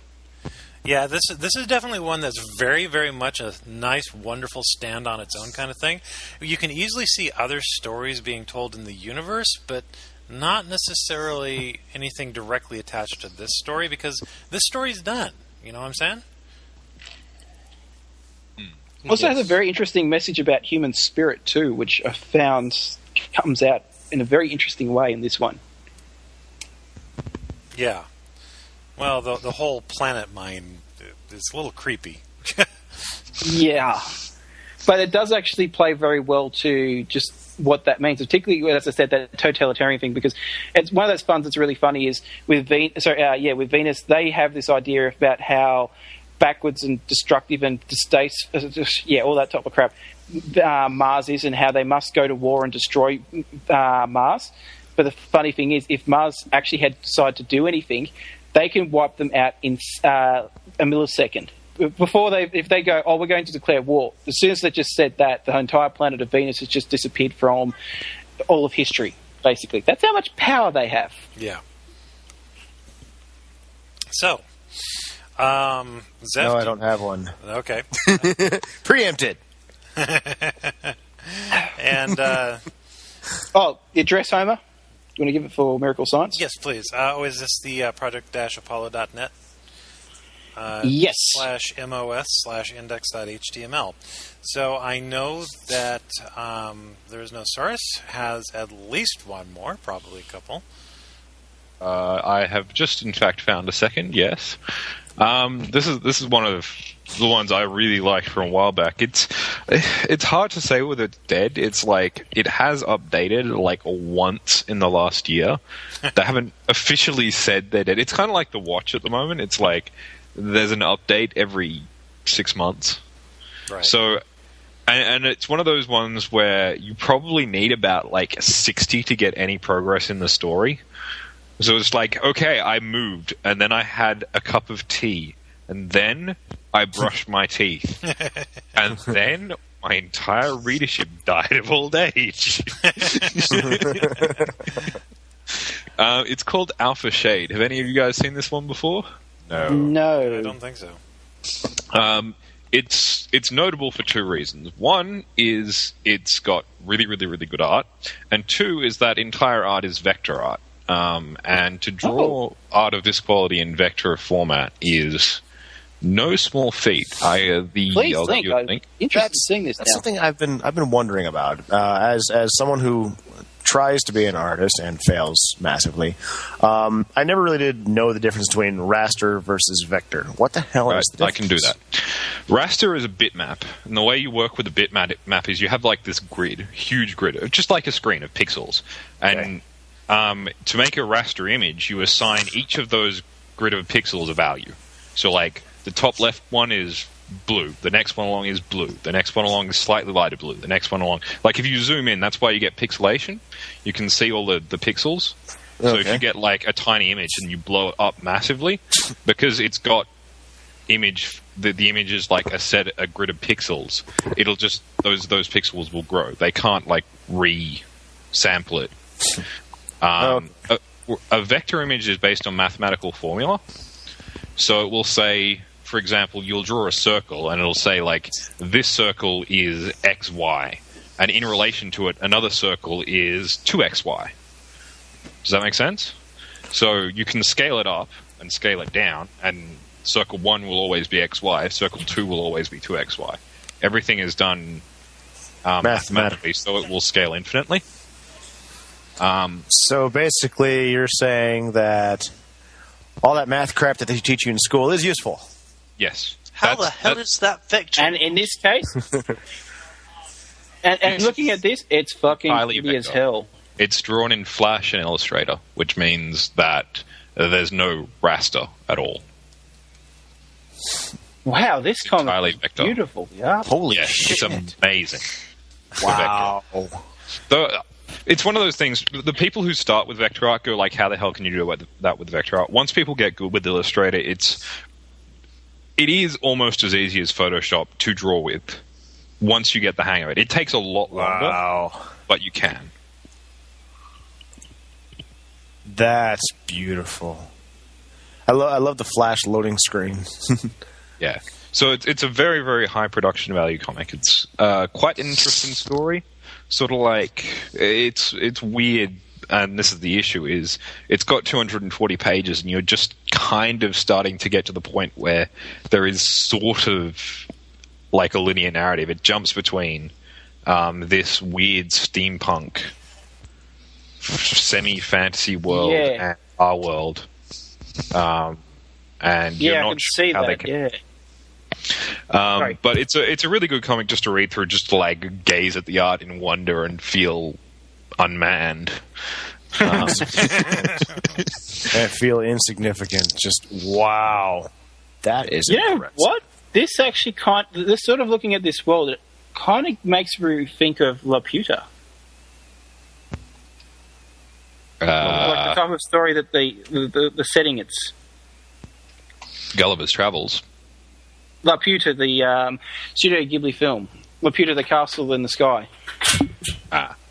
Yeah, this is definitely one that's very, very much a nice, wonderful stand on its own kind of thing. You can easily see other stories being told in the universe, but not necessarily anything directly attached to this story, because this story's done. You know what I'm saying? Also has a very interesting message about human spirit too, which I found comes out in a very interesting way in this one. Yeah. Well, the whole planet mind is a little creepy. Yeah. But it does actually play very well to just what that means, particularly, as I said, that totalitarian thing, because it's one of those puns that's really funny is with with Venus, they have this idea about how backwards and destructive and all that type of crap Mars is, and how they must go to war and destroy Mars. But the funny thing is, if Mars actually had decided to do anything, they can wipe them out in a millisecond. If they go, we're going to declare war, as soon as they just said that, the entire planet of Venus has just disappeared from all of history, basically. That's how much power they have. Yeah. So, Zeph, No, I don't have one. Okay. Preempted. And, the address, Homer? You want to give it for Miracle Science? yes, please. Is this the project-apollo.net? Yes. /mos/index.html. So I know that ThereIsNoSaurus has at least one more, probably a couple. I have just, in fact, found a second. Yes, this is one of the ones I really liked from a while back. It's hard to say whether it's dead. It's like it has updated like once in the last year. They haven't officially said they're dead. It's kind of like the Watch at the moment. It's like there's an update every 6 months. Right. So, and it's one of those ones where you probably need about like 60 to get any progress in the story. So it's like, okay, I moved, and then I had a cup of tea, and then I brushed my teeth, and then my entire readership died of old age. It's called Alpha Shade. Have any of you guys seen this one before? No. I don't think so. It's notable for two reasons. One is it's got really, really, really good art, and two is that entire art is vector art. And to draw art of this quality in vector format is no small feat. Please think. I'm interested in seeing this. That's something I've been wondering about. As someone who tries to be an artist and fails massively, I never really did know the difference between raster versus vector. What the hell is the difference? I can do that. Raster is a bitmap, and the way you work with a bitmap is you have like this grid, huge grid, just like a screen of pixels, and to make a raster image, you assign each of those grid of pixels a value. So, like, the top left one is blue, the next one along is blue, the next one along is slightly lighter blue, the next one along... Like, if you zoom in, that's why you get pixelation. You can see all the pixels. So if you get, like, a tiny image and you blow it up massively, because it's got image... The image is, like, a grid of pixels, it'll just... Those pixels will grow. They can't, like, re-sample it. A vector image is based on mathematical formula. So it will say, for example, you'll draw a circle and it'll say, like, this circle is xy, and in relation to it, another circle is 2xy. Does that make sense? So you can scale it up and scale it down, and circle 1 will always be xy, circle 2 will always be 2xy. Everything is done mathematically, so it will scale infinitely. So basically, you're saying that all that math crap that they teach you in school is useful. Yes. How the hell is that vector? And in this case, and looking at this, it's fucking pretty as hell. It's drawn in Flash and Illustrator, which means that there's no raster at all. Wow, this comic is beautiful. Yeah. Holy shit. It's amazing. Wow. Though, It's one of those things. The people who start with vector art go like, "How the hell can you do that with vector art?" Once people get good with Illustrator, it is almost as easy as Photoshop to draw with. Once you get the hang of it, it takes a lot longer, but you can. That's beautiful. I love the flash loading screen. Yeah. So it's a very, very high production value comic. It's quite an interesting story. Sort of like it's weird, and this is the issue: is it's got 240 pages, and you're just kind of starting to get to the point where there is sort of like a linear narrative. It jumps between this weird steampunk semi-fantasy world and our world, and you're not sure how they can. But it's a really good comic just to read through, just to like gaze at the art in wonder and feel unmanned. And feel insignificant. Just wow, that is impressive. What? This actually this sort of looking at this world, it kind of makes me think of La Puta. Like the type of story that the setting it's. Gulliver's Travels. La Puta, the Studio Ghibli film. La Puta, the castle in the sky.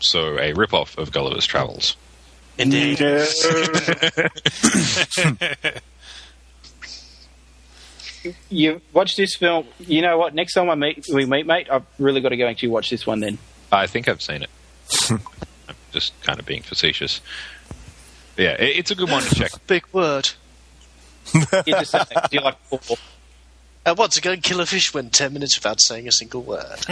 So a rip-off of Gulliver's Travels. Indeed. You watch this film. You know what? Next time we meet, mate, I've really got to go and actually watch this one then. I think I've seen it. I'm just kind of being facetious. Yeah, it's a good one to check. Big word. Do you like football? Once again, Killerfish went 10 minutes without saying a single word.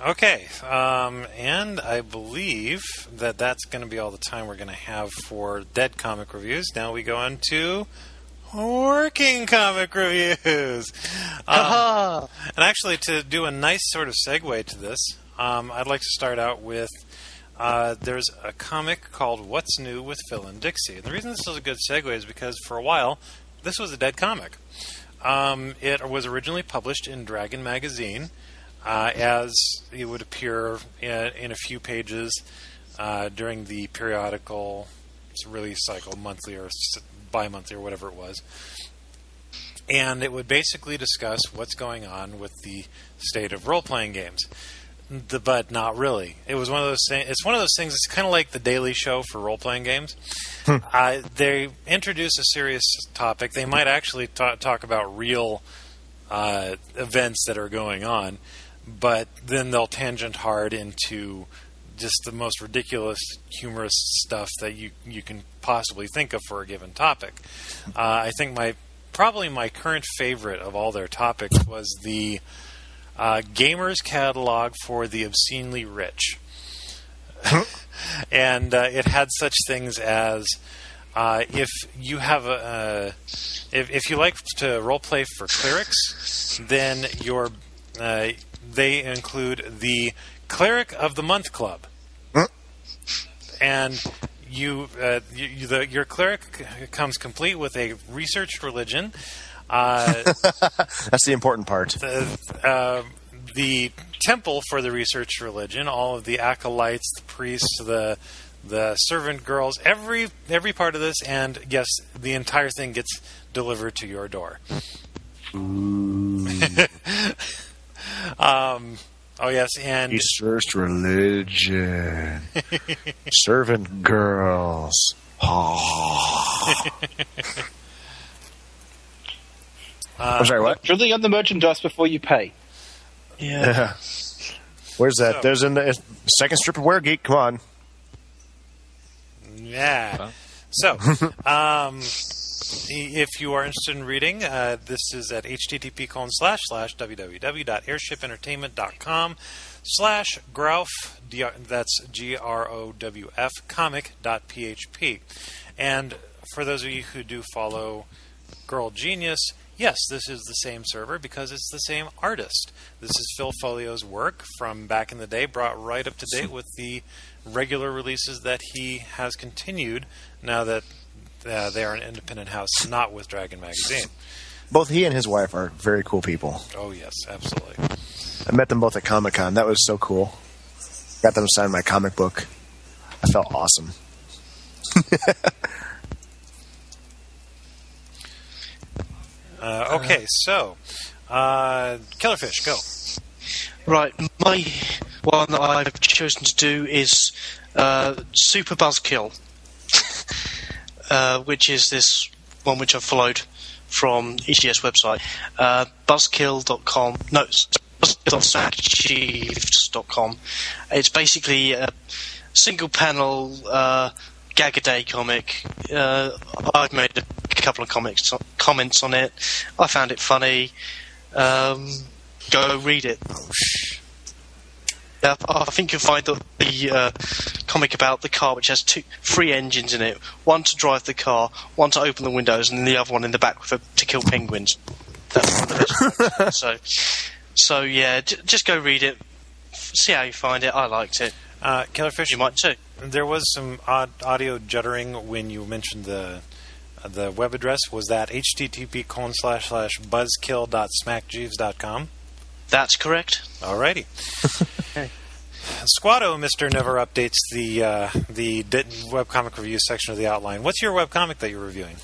Okay, and I believe that's going to be all the time we're going to have for Dead Comic Reviews. Now we go on to Working Comic Reviews. And actually, to do a nice sort of segue to this, I'd like to start out with there's a comic called What's New with Phil and Dixie. And the reason this is a good segue is because for a while, this was a dead comic. It was originally published in Dragon Magazine, as it would appear in a few pages during the periodical release cycle, monthly or bi-monthly or whatever it was. And it would basically discuss what's going on with the state of role-playing games. But not really. It was one of those things. It's one of those things. It's kind of like the Daily Show for role-playing games. They introduce a serious topic. They might actually talk about real events that are going on, but then they'll tangent hard into just the most ridiculous, humorous stuff that you can possibly think of for a given topic. I think probably my current favorite of all their topics was the Gamer's Catalog for the Obscenely Rich. And it had such things as if you have if you like to roleplay for clerics, then they include the Cleric of the Month Club. And your cleric comes complete with a researched religion. That's the important part. The temple for the research religion, all of the acolytes, the priests, the servant girls, every part of this, and yes, the entire thing gets delivered to your door. Oh yes, and research religion, servant girls. I'm sorry, what? Really on the merchandise before you pay. Yeah. Where's that? So, there's in the second strip of Wear Geek. Come on. Yeah. So, if you are interested in reading, this is at http://www.airshipentertainment.com/growf, that's GROWF, comic.php. And for those of you who do follow Girl Genius, yes, this is the same server because it's the same artist. This is Phil Folio's work from back in the day, brought right up to date with the regular releases that he has continued now that they are an independent house, not with Dragon Magazine. Both he and his wife are very cool people. Oh, yes, absolutely. I met them both at Comic-Con. That was so cool. Got them to sign my comic book. I felt awesome. Okay, so Killerfish, go. Right, my one that I've chosen to do is Super Buzzkill, which is this one which I've followed from EGS website, buzzkill.com. No, buzzkill.com. It's basically a single panel gag-a-day comic. I've made a couple of comments on it. I found it funny. Go read it. I think you'll find that the comic about the car, which has three engines in it, one to drive the car, one to open the windows, and the other one in the back to kill penguins. That's one of the best. So yeah, just go read it. See how you find it. I liked it. Killerfish, you might too. There was some odd audio juddering when you mentioned the web address. Was that http://buzzkill.smackjeeves.com? That's correct. Alrighty. Okay. Squato, Mr. Never updates the webcomic review section of the outline. What's your webcomic that you're reviewing?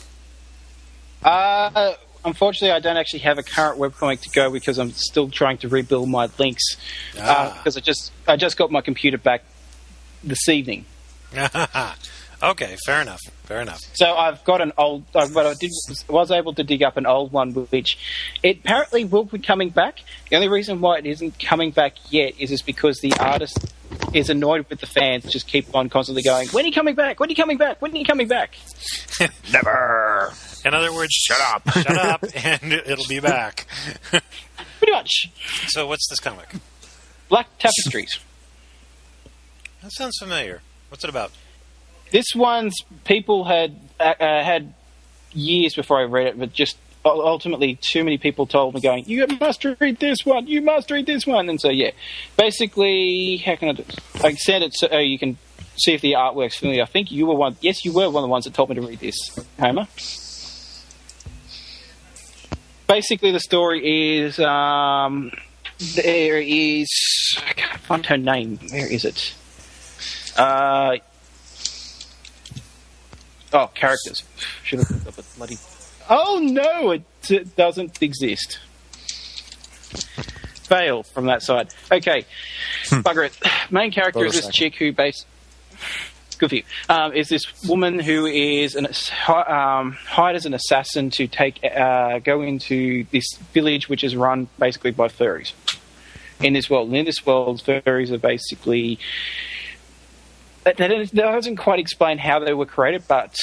Unfortunately, I don't actually have a current webcomic to go because I'm still trying to rebuild my links. Because I just got my computer back this evening. Okay, fair enough. So I've got an old, but was able to dig up an old one, which it apparently will be coming back. The only reason why it isn't coming back yet is because the artist is annoyed with the fans, just keep on constantly going, "When are you coming back? When are you coming back? When are you coming back?" Never. In other words, shut up, and it'll be back. Pretty much. So, what's this comic? Black Tapestries. That sounds familiar. What's it about? This one's people had years before I read it, but just ultimately too many people told me going, "You must read this one. You must read this one." And so yeah, basically, how can I do this? I sent it so you can see if the artwork's familiar. I think you were one. Yes, you were one of the ones that told me to read this, Homer. Basically, the story is there is I can't find her name. Where is it? Characters. Should have looked up a bloody... Oh, no! It doesn't exist. Fail from that side. Okay. Bugger it. Main character is this chick who good for you. Is this woman who is hired as an assassin to go into this village which is run basically by furries in this world. And in this world, furries are basically... That doesn't quite explain how they were created, but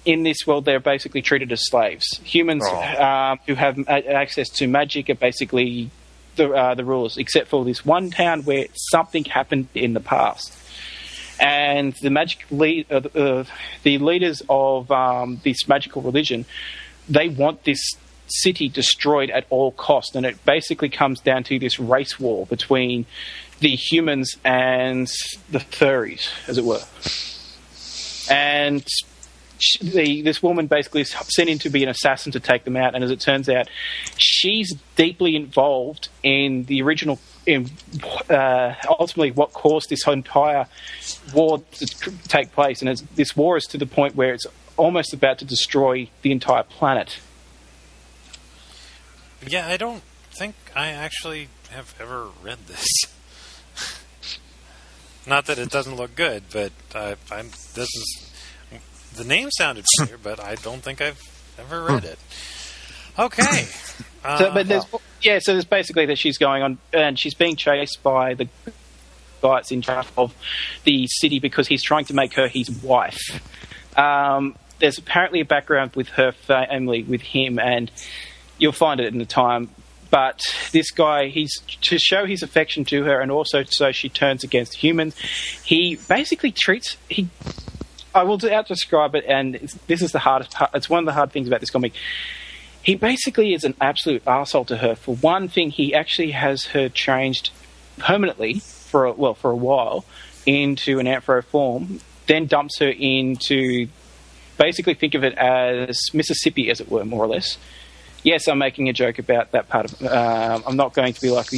in this world they're basically treated as slaves. Humans who have access to magic are basically the rulers, except for this one town where something happened in the past. And the the leaders of this magical religion, they want this city destroyed at all costs, and it basically comes down to this race war between the humans and the furries, as it were. And this woman basically is sent in to be an assassin to take them out, and as it turns out, she's deeply involved in the original, ultimately what caused this entire war to take place. And this war is to the point where it's almost about to destroy the entire planet. Yeah, I don't think I actually have ever read this. Not that it doesn't look good, but the name sounded familiar, but I don't think I've ever read it. Okay. So there's basically that she's going on, and she's being chased by the guy that's in charge of the city because he's trying to make her his wife. There's apparently a background with her family, with him, and you'll find it in the time. But this guy, he's to show his affection to her, and also so she turns against humans. He basically treats I will out-describe it, and this is the hardest part. It's one of the hard things about this comic. He basically is an absolute arsehole to her. For one thing, he actually has her changed permanently for a while into an Amphro form, then dumps her into, basically think of it as Mississippi, as it were, more or less. Yes, I'm making a joke about that part of. I'm not going to be like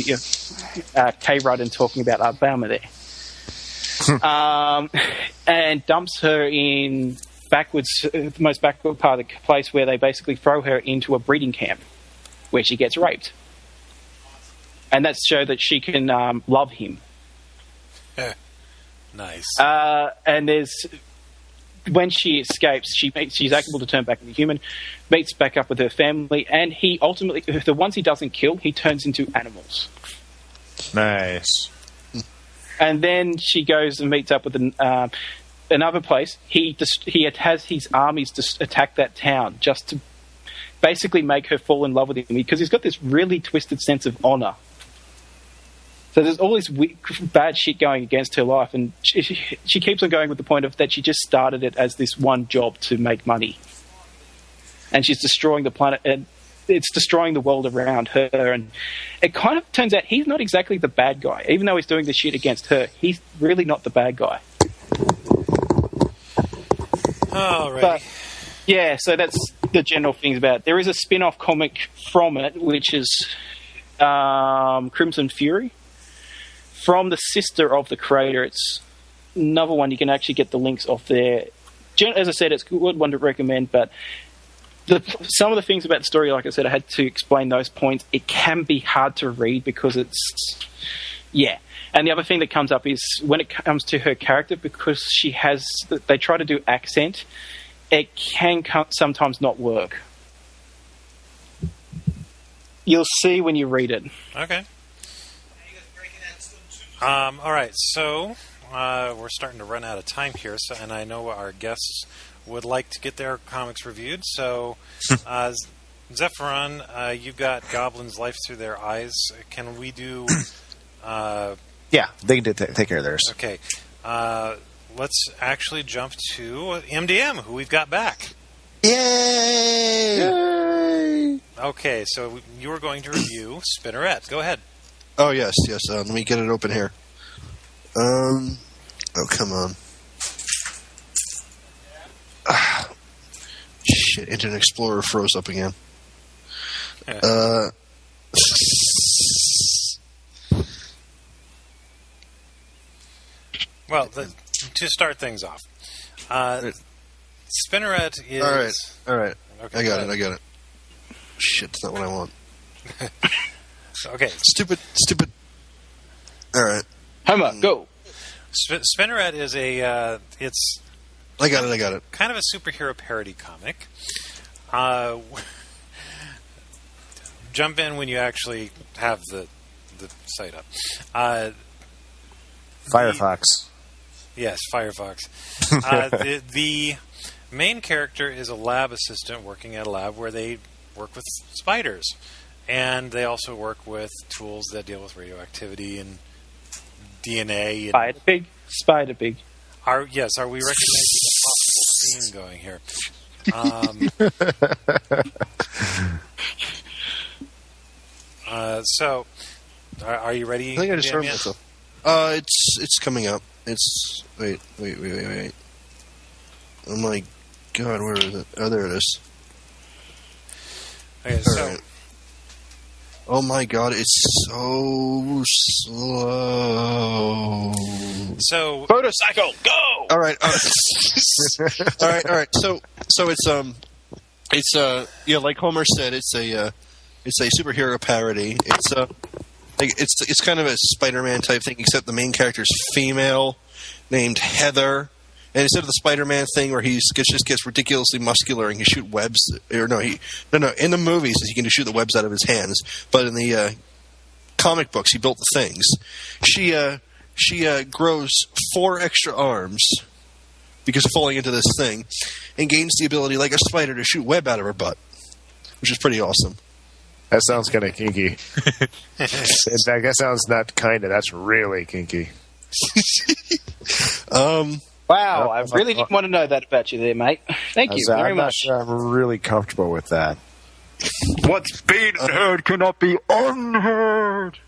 Kay Rudden talking about Alabama there. And dumps her in the most backward part of the place, where they basically throw her into a breeding camp where she gets raped. And that's to show that she can love him. Nice. And when she escapes, she's able to turn back into a human, meets back up with her family, and he ultimately, the ones he doesn't kill, he turns into animals. Nice. And then she goes and meets up with another place. He has his armies attack that town just to basically make her fall in love with him, because he's got this really twisted sense of honor. So there's all this bad shit going against her life, and she keeps on going with the point of that she just started it as this one job to make money. And she's destroying the planet, and it's destroying the world around her. And it kind of turns out he's not exactly the bad guy. Even though he's doing this shit against her, he's really not the bad guy. Alrighty. But, yeah, so that's the general things about it. There is a spin-off comic from it, which is Crimson Fury. From the sister of the creator. It's another one. You can actually get the links off there. As I said, it's a good one to recommend, but some of the things about the story, like I said, I had to explain those points. It can be hard to read because it's... Yeah. And the other thing that comes up is when it comes to her character, because she has... They try to do accent, it can sometimes not work. You'll see when you read it. Okay. All right, so we're starting to run out of time here, and I know our guests would like to get their comics reviewed. So, Xepharon, you've got Goblins' Life Through Their Eyes. Can we do... Yeah, they can take care of theirs. Okay. Let's actually jump to MDM, who we've got back. Yay! Okay, so you were going to review Spinneret. Go ahead. Oh, yes. Let me get it open here. Oh, come on. Shit, Internet Explorer froze up again. Well, to start things off, Spinneret is... All right. Okay, I got it. Shit, that's not what I want. Okay. Stupid. All right. Homer, go. Spinneret is it's... I got it. Kind of a superhero parody comic. Jump in when you actually have the site up. Firefox. Yes, Firefox. The main character is a lab assistant working at a lab where they work with spiders. And they also work with tools that deal with radioactivity and DNA. And Spider Pig. Are we recognizing a possible theme going here? So, are you ready? I think I just heard myself. It's coming up. It's wait. Oh my god, where is it? Oh, there it is. Okay, so. Right. Oh my god, it's so slow. So Motorcycle, go! All right. All right. So it's like Homer said, it's a superhero parody. It's kind of a Spider-Man type thing, except the main character's female, named Heather. And instead of the Spider-Man thing where he just gets ridiculously muscular and can shoot webs, in the movies he can just shoot the webs out of his hands. But in the comic books, he built the things. She grows 4 extra arms because of falling into this thing, and gains the ability, like a spider, to shoot web out of her butt, which is pretty awesome. That sounds kind of kinky. In fact, that sounds not kind of. That's really kinky. Wow, I really didn't want to know that about you there, mate. Thank you very much. I'm really comfortable with that. What's being heard cannot be unheard.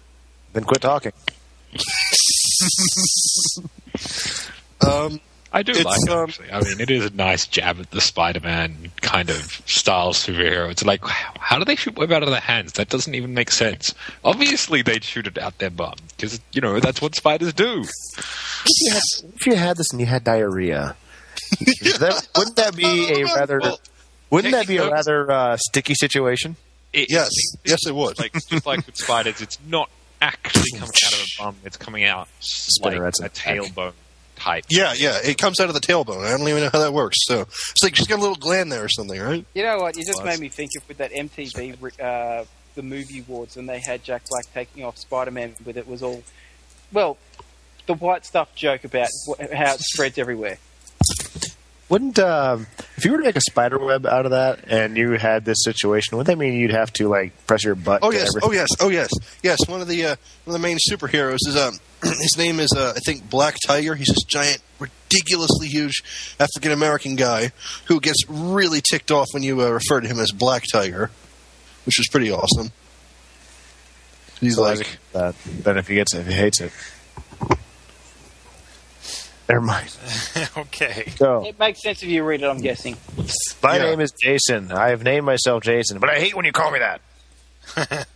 Then quit talking. I do like it, actually. I mean, it is a nice jab at the Spider-Man kind of style superhero. It's like, how do they shoot web out of their hands? That doesn't even make sense. Obviously, they'd shoot it out their bum, because, that's what spiders do. If you had this and you had diarrhea, wouldn't that be a rather sticky situation? Yes, it would. Just like with spiders, it's not actually coming out of a bum; it's coming out like a tailbone type. Yeah, it comes out of the tailbone. I don't even know how that works. So it's like she's got a little gland there or something, right? You know what? You just made me think of with that MTV, the movie awards, and they had Jack Black taking off Spider-Man with it was all, the white stuff joke about how it spreads everywhere. Wouldn't if you were to make a spider web out of that and you had this situation, wouldn't that mean you'd have to press your butt? Oh yes. One of the main superheroes is his name is I think Black Tiger. He's this giant, ridiculously huge African American guy who gets really ticked off when you refer to him as Black Tiger, which is pretty awesome. He's like that. Then if he hates it. Never mind. Okay. So, it makes sense if you read it, I'm guessing. My name is Jason. I have named myself Jason, but I hate when you call me that.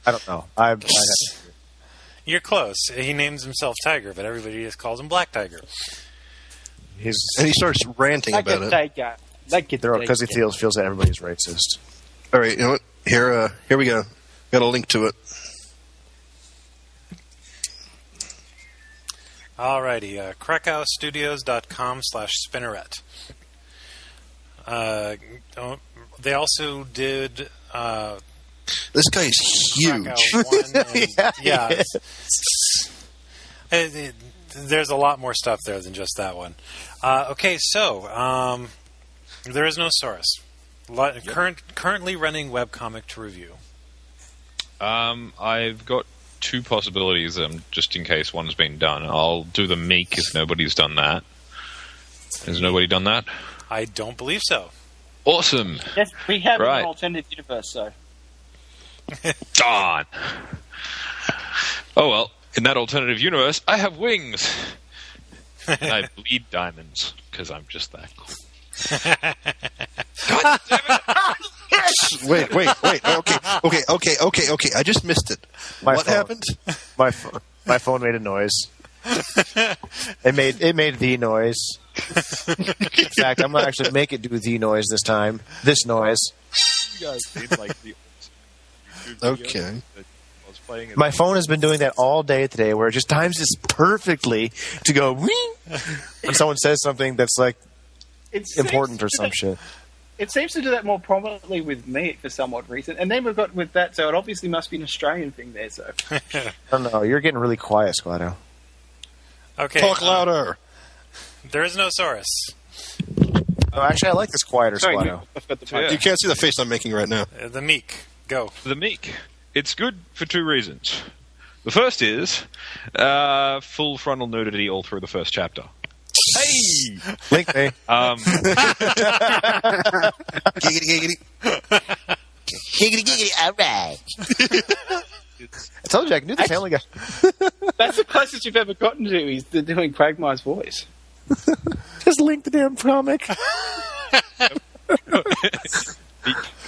I don't know. You're close. He names himself Tiger, but everybody just calls him Black Tiger. And he starts ranting about it. Because he feels that everybody's racist. All right, you know what? Here we go. Got a link to it. Alrighty, KrakowStudios.com/spinneret. They also did. This guy is huge. There's a lot more stuff there than just that one. Okay, so ThereIsNoSaurus. Currently running webcomic to review. I've got two possibilities, just in case one's been done. I'll do the Meek if nobody's done that. Has nobody done that? I don't believe so. Awesome. Yes, we have Right. an alternative universe, so. Darn. Oh well, in that alternative universe, I have wings. And I bleed diamonds, because I'm just that cool. God damn it! Wait. Okay. I just missed it. What happened? My phone made a noise. It made the noise. In fact, I'm gonna actually make it do the noise this time. This noise. You guys seen the Okay. My phone has been doing that all day today, where it just times this perfectly to go wing when someone says something that's important or some shit. It seems to do that more prominently with me for some odd reason. And then we've got with that, so it obviously must be an Australian thing there, so. I don't know. You're getting really quiet, Squato. Okay. Talk louder. ThereIsNoSaurus. Oh, actually, I like this quieter Squato. You can't see the face I'm making right now. The Meek. Go. The Meek. It's good for two reasons. The first is full frontal nudity all through the first chapter. Hey! Link me. Giggity. Giggity, all right. I told you I can do the Family Guy. That's the closest you've ever gotten to. He's doing Quagmire's voice. Just link the damn comic.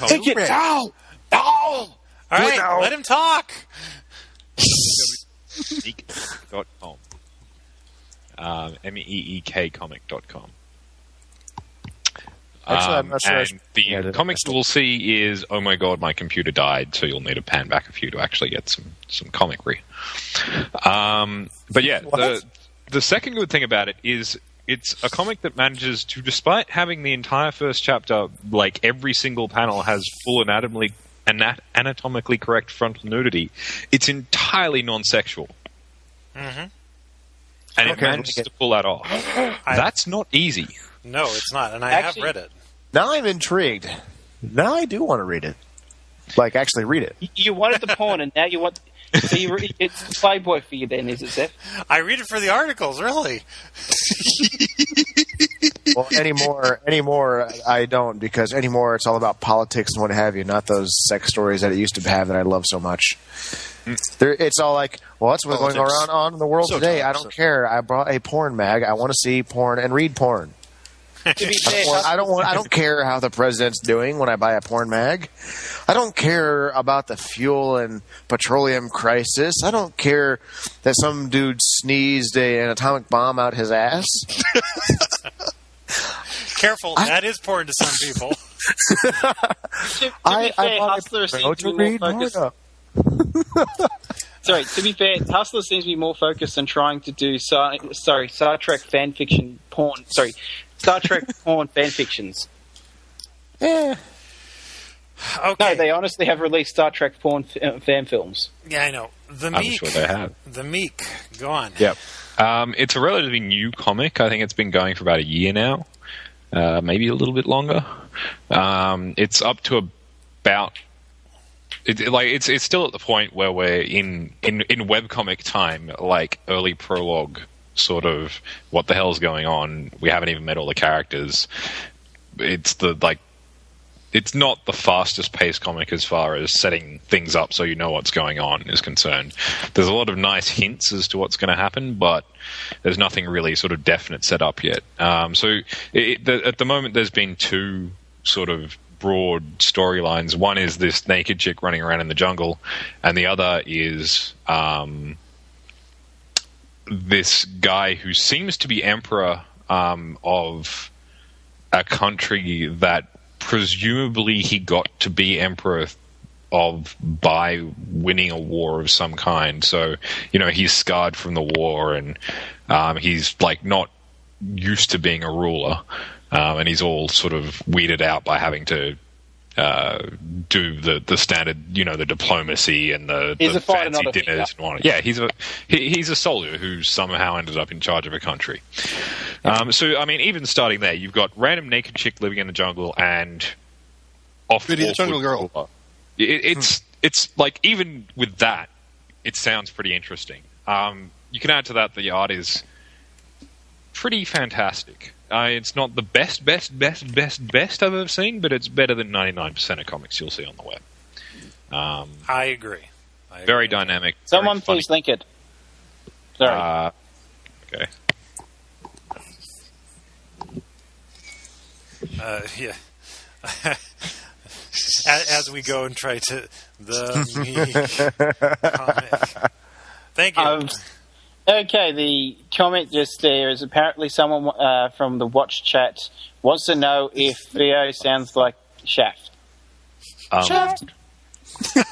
Take it now! All right, let him talk. Meek.com. meekcomic.com. Actually, I'm not sure. And the comic you will see is, oh my god, my computer died, so you'll need to pan back a few to actually get some comicry. But yeah, the second good thing about it is it's a comic that manages to, despite having the entire first chapter, like every single panel has full anatomically correct frontal nudity, it's entirely non-sexual. Mm-hmm. And it manages to pull that off. That's not easy. No, it's not, and I have read it. Now I'm intrigued. Now I do want to read it. Like, actually read it. You wanted the porn, and now you want... So it's Playboy for you then, is it, Seth? I read it for the articles, really. Well, anymore, I don't, because anymore it's all about politics and what have you, not those sex stories that it used to have that I love so much. It's all like, well, that's what's going Politics. on in the world So today. dumb, I don't so- care. I brought a porn mag. I want to see porn and read porn. To be fair, I don't care how the president's doing when I buy a porn mag. I don't care about the fuel and petroleum crisis. I don't care that some dude sneezed an atomic bomb out his ass. Careful, that is porn to some people. to be fair, Hustler seems to be more focused. Sorry, to be fair, Hustler seems to be more focused on trying to do Star Trek fan fiction porn. Sorry, Star Trek porn fan fictions. Yeah. Okay. No, they honestly have released Star Trek porn fan films. Yeah, I know. The I'm Meek. sure they have. The Meek. Go on. Yep. It's a relatively new comic. I think it's been going for about a year now, maybe a little bit longer. It's up to about. It's still at the point where we're in webcomic time, like early prologue, sort of what the hell's going on. We haven't even met all the characters. It's not the fastest paced comic as far as setting things up so you know what's going on is concerned. There's a lot of nice hints as to what's going to happen, but there's nothing really sort of definite set up yet. At the moment, there's been two sort of broad storylines. One is this naked chick running around in the jungle, and the other is this guy who seems to be emperor of a country that presumably he got to be emperor of by winning a war of some kind. So, he's scarred from the war, and he's not used to being a ruler, and he's all sort of weirded out by having to do the standard, the diplomacy and the fighter, fancy not a dinners and whatnot. Yeah, he's a soldier who somehow ended up in charge of a country. Even starting there, you've got random naked chick living in the jungle and Pretty jungle girl. It's like, even with that, it sounds pretty interesting. You can add to that the art is pretty fantastic. It's not the best I've ever seen, but it's better than 99% of comics you'll see on the web. I agree. Very dynamic. Someone very please link it. Sorry. Okay. Yeah. As we go and try to the comic. Thank you. Okay, the comment just there is apparently someone from the Watch chat wants to know if Theo sounds like Shaft. Shaft.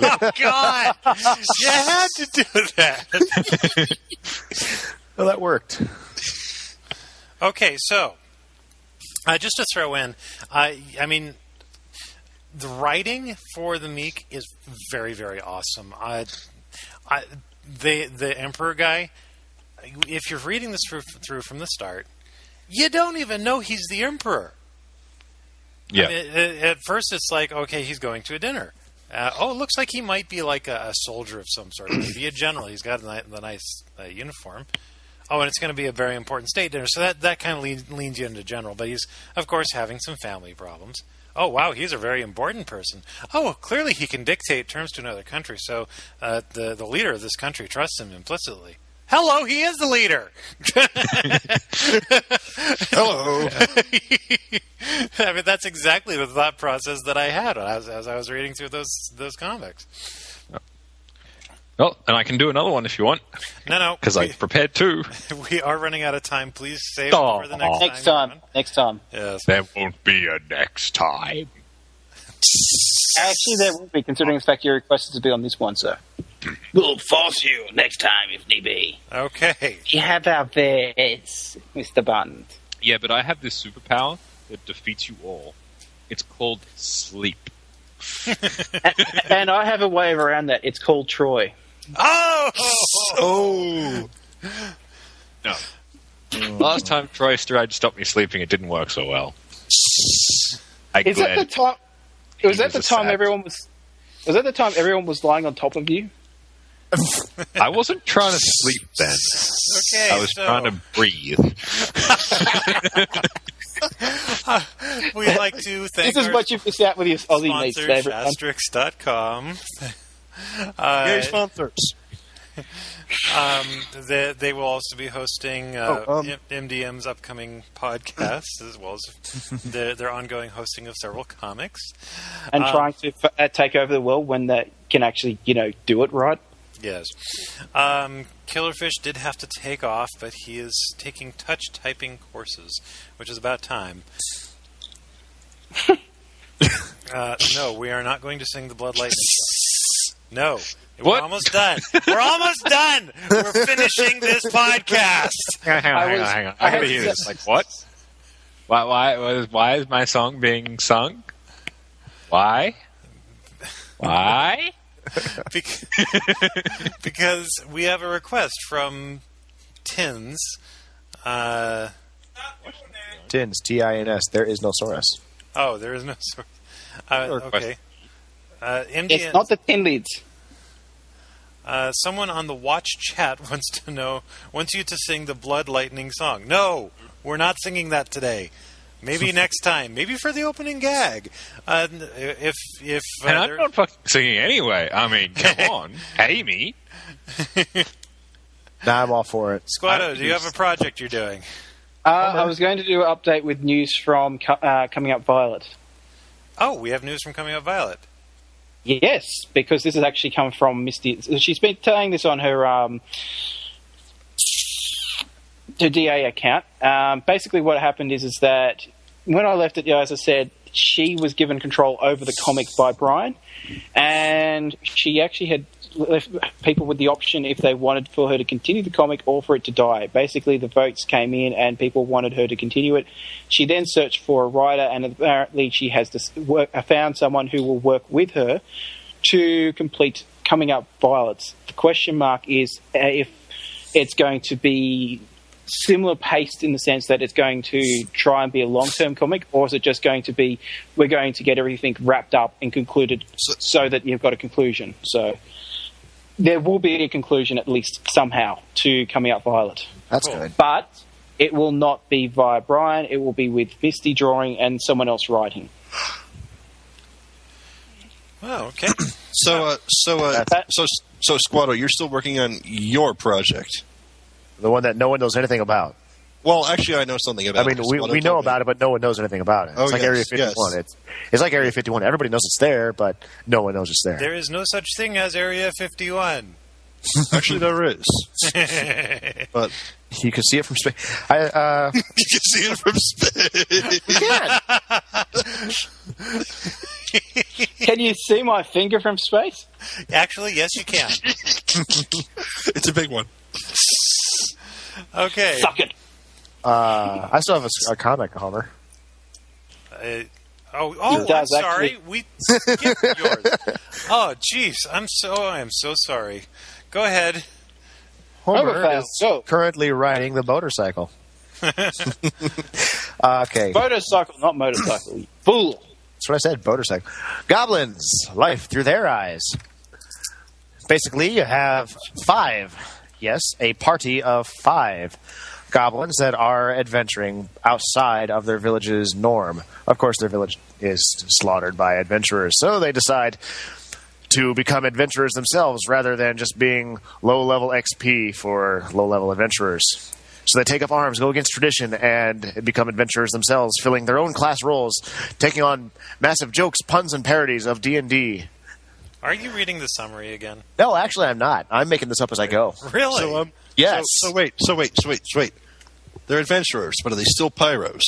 Oh, God! You had to do that. Well, that worked. Okay, so just to throw in, I mean, the writing for the Meek is very, very awesome. The Emperor guy, if you're reading this through from the start, you don't even know he's the Emperor. Yeah. I mean, at first, it's like, okay, he's going to a dinner. It looks like he might be like a soldier of some sort, maybe a general. He's got the nice uniform. Oh, and it's going to be a very important state dinner, so that kind of leans you into general. But he's, of course, having some family problems. Oh, wow, he's a very important person. Oh, well, clearly he can dictate terms to another country, so the leader of this country trusts him implicitly. Hello, he is the leader! Hello. I mean, that's exactly the thought process that I had as I was reading through those comics. Well, and I can do another one if you want. No. Because I prepared two. We are running out of time. Please save it for the next time. Next time. Yes. There won't be a next time. Actually, there will be, considering the fact you requested to be on this one, sir. We'll force you next time if need be. Okay. You have our bets, Mr. Bond. Yeah, but I have this superpower that defeats you all. It's called sleep. And I have a way around that. It's called Troy. Oh! No. Last time Troy tried to stop me sleeping, it didn't work so well. Is that the time? Was that the time sad. everyone was? Was that the time everyone was lying on top of you? I wasn't trying to sleep then. Okay. I was trying to breathe. We'd like to thank This is our what you miss out with your Aussie mates, sponsor, favourite one. Shastrix.com. Yay, sponsors. They will also be hosting MDM's upcoming podcasts, as well as their ongoing hosting of several comics. And trying to take over the world when they can actually, do it right. Yes. Killerfish did have to take off, but he is taking touch typing courses, which is about time. No, we are not going to sing the Blood Lightning song. No. We're almost done. We're almost done. We're finishing this podcast. Hang on. I gotta hear this. Like, what? Why is my song being sung? Why? Because we have a request from Tins. Tins, Tins. There is no Saurus. Oh, there is no source. Okay. It's not the tin leads. Someone on the watch chat wants you to sing the Blood Lightning song. No, we're not singing that today. Maybe next time. Maybe for the opening gag. And I'm not fucking singing anyway. I mean, come on, pay me. Nah, I'm all for it. Squato, do you have a project you're doing? I was going to do an update with news from Coming Up Violet. Oh, we have news from Coming Up Violet. Yes, because this has actually come from Misty. She's been telling this on her DA account. Basically, what happened is that when I left it, as I said, she was given control over the comic by Brian, and she actually had left people with the option if they wanted for her to continue the comic or for it to die. Basically, the votes came in and people wanted her to continue it. She then searched for a writer, and apparently she has found someone who will work with her to complete Coming Up Violets. The question mark is if it's going to be similar paced in the sense that it's going to try and be a long-term comic, or is it just going to be we're going to get everything wrapped up and concluded so that you've got a conclusion. So there will be a conclusion at least somehow to Coming Up Violet. That's good. But it will not be via Brian. It will be with Misty drawing and someone else writing. Oh, okay. So Squato, you're still working on your project. The one that no one knows anything about. Well, actually, I know something about it. I mean, we know about it, but no one knows anything about it. It's like Area 51. Yes. It's like Area 51. Everybody knows it's there, but no one knows it's there. There is no such thing as Area 51. Actually, there is. But you can see it from space. you can see it from space. Can you see my finger from space? Actually, yes, you can. It's a big one. Okay. Suck it. I still have a comic, Homer. I'm sorry. We skipped yours. Oh, jeez. I am so sorry. Go ahead. Homer is currently riding the motorcycle. Okay. Motorcycle, not motorcycle. You fool. That's what I said, motorcycle. Goblins, life through their eyes. Basically, you have 5. Yes, a party of 5 goblins that are adventuring outside of their village's norm. Of course, their village is slaughtered by adventurers, so they decide to become adventurers themselves rather than just being low-level XP for low-level adventurers. So they take up arms, go against tradition, and become adventurers themselves, filling their own class roles, taking on massive jokes, puns, and parodies of D&D. Are you reading the summary again? No, actually, I'm not. I'm making this up as I go. Really? So, yes. So wait. They're adventurers, but are they still pyros?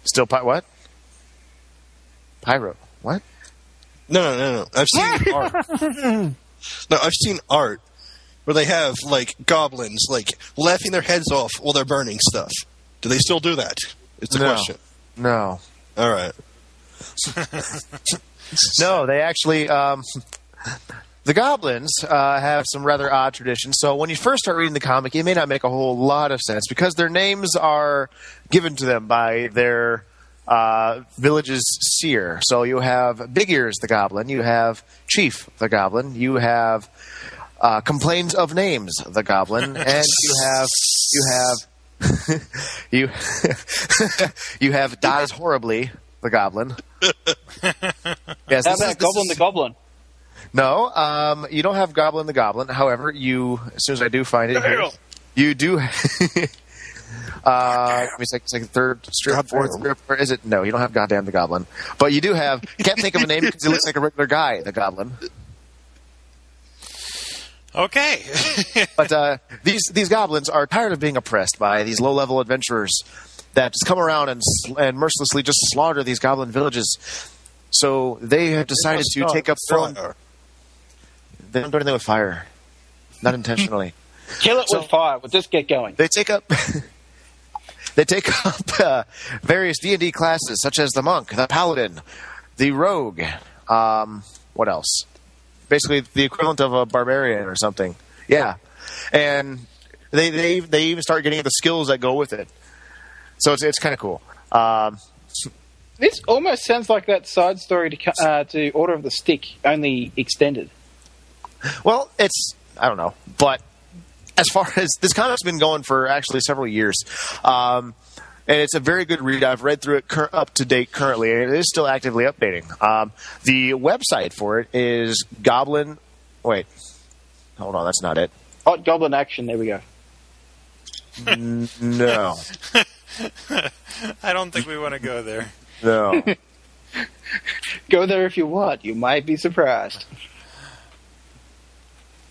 Still what? Pyro. What? No. I've seen art. No, I've seen art where they have, like, goblins, like, laughing their heads off while they're burning stuff. Do they still do that? It's a question. No. All right. No, they actually... the goblins have some rather odd traditions. So when you first start reading the comic, it may not make a whole lot of sense because their names are given to them by their village's seer. So you have Big Ears the Goblin, you have Chief the Goblin, you have Complains of Names the Goblin, and you have Dies Horribly the Goblin. Yes, How about Goblin the Goblin? No, you don't have Goblin the Goblin. However, as soon as I do find it here, you do. It's like third strip, fourth strip, or is it? No, you don't have Goddamn the Goblin, but you do have. Can't think of a name because he looks like a regular guy, the Goblin. Okay. But these goblins are tired of being oppressed by these low-level adventurers that just come around and mercilessly just slaughter these goblin villages. So they have decided to take up throwing. They don't do anything with fire, not intentionally. Kill it with fire. We'll just get going. They take up. They take up various D&D classes, such as the monk, the paladin, the rogue. What else? Basically, the equivalent of a barbarian or something. Yeah, and they even start getting the skills that go with it. So it's kind of cool. This almost sounds like that side story to Order of the Stick, only extended. Well, I don't know, but as far as this comic's been going for actually several years, and it's a very good read. I've read through it up to date currently, and it is still actively updating. The website for it is Goblin. Wait, hold on, that's not it. Hot Goblin Action. There we go. No, I don't think we want to go there. no. Go there if you want. You might be surprised.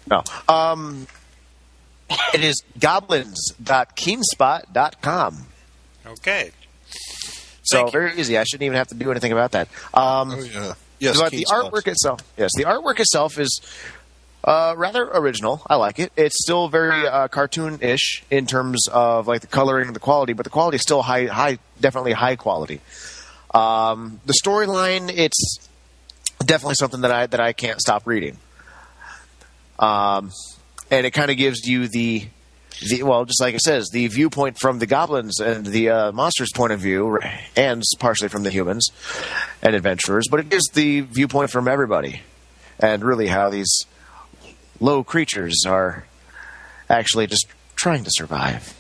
No. It is goblins.keenspot.com. Okay. So very easy. I shouldn't even have to do anything about that. Yes, but the artwork itself. Yes, the artwork itself is rather original. I like it. It's still very cartoon-ish in terms of like the coloring and the quality, but the quality is still definitely high quality. The storyline, it's definitely something that I can't stop reading. And it kind of gives you the just like it says, the viewpoint from the goblins and the monsters' point of view, and partially from the humans and adventurers, but it gives the viewpoint from everybody, and really how these low creatures are actually just trying to survive.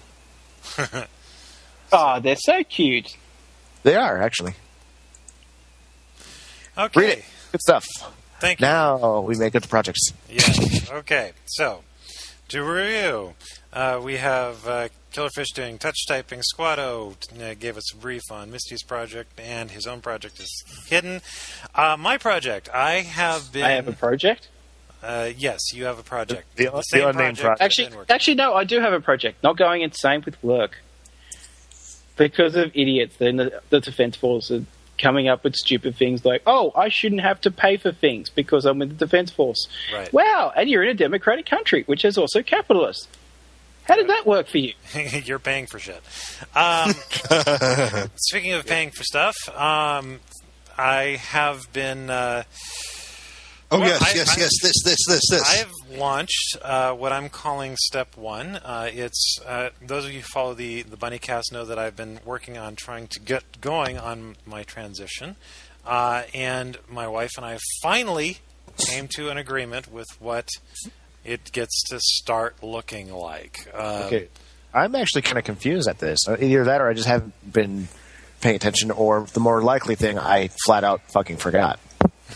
Oh, they're so cute. They are, actually. Okay. Read it. Good stuff. Thank you. Now we make good projects. Yeah. Okay. So, to review, we have Killerfish doing touch typing. Squato gave us a brief on Misty's project, and his own project is hidden. My project, I have a project? Yes, you have a project. The same unnamed project. Actually, no, I do have a project. Not going insane with work. Because of idiots, then the defense force are coming up with stupid things like, oh, I shouldn't have to pay for things because I'm with the defense force. Right. Wow, and you're in a democratic country, which is also capitalist. How did that work for you? You're paying for shit. Speaking of paying for stuff, I have been... This. I have launched what I'm calling Step 1. It's those of you who follow the Bunnycast know that I've been working on trying to get going on my transition. And my wife and I finally came to an agreement with what it gets to start looking like. Okay. I'm actually kind of confused at this. Either that or I just haven't been paying attention, or the more likely thing, I flat out fucking forgot.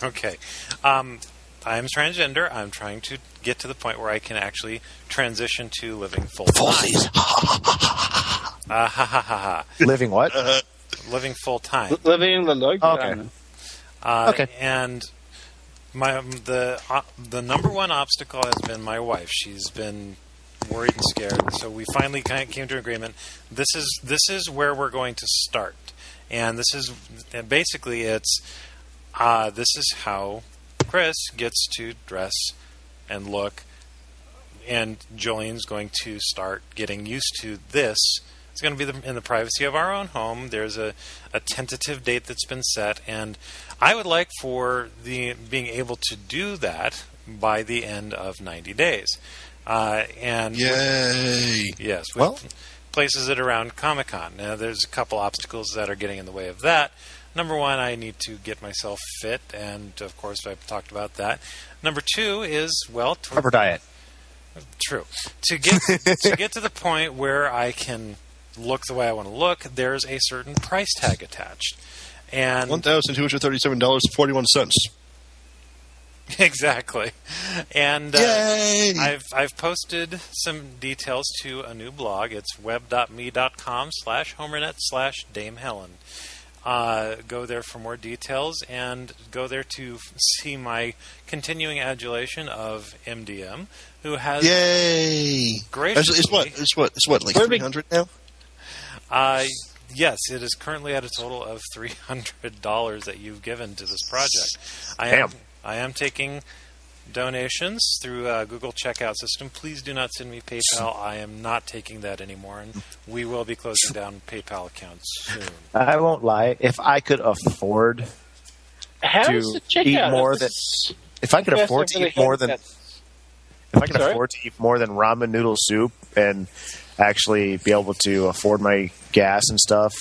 Okay. I am transgender. I'm trying to get to the point where I can actually transition to living full-time. Living what? Living full-time. Living in the lockdown. Okay. Okay. And the number one obstacle has been my wife. She's been worried and scared. So we finally kind of came to an agreement. This is where we're going to start. And basically it's this is how Chris gets to dress and look, and Julian's going to start getting used to this. It's going to be in the privacy of our own home. There's a tentative date that's been set, and I would like for being able to do that by the end of 90 days. And yay! Yes. Places it around Comic-Con. Now, there's a couple obstacles that are getting in the way of that. Number one, I need to get myself fit, and of course, I've talked about that. Number two is proper diet. True. To get to the point where I can look the way I want to look, there's a certain price tag attached, and $1,237.41. Exactly. And Yay! I've posted some details to a new blog. It's web.me.com/homernet/Dame Helen. Go there for more details, and go there to see my continuing adulation of MDM, who has graciously... It's what, like 300 now? Yes, it is currently at a total of $300 that you've given to this project. I am taking donations through a Google checkout system. Please do not send me PayPal. I am not taking that anymore, and we will be closing down PayPal accounts soon. I won't lie. If I could afford to eat more than... If I could afford to eat more than... If I could afford to eat more than ramen noodle soup and actually be able to afford my gas and stuff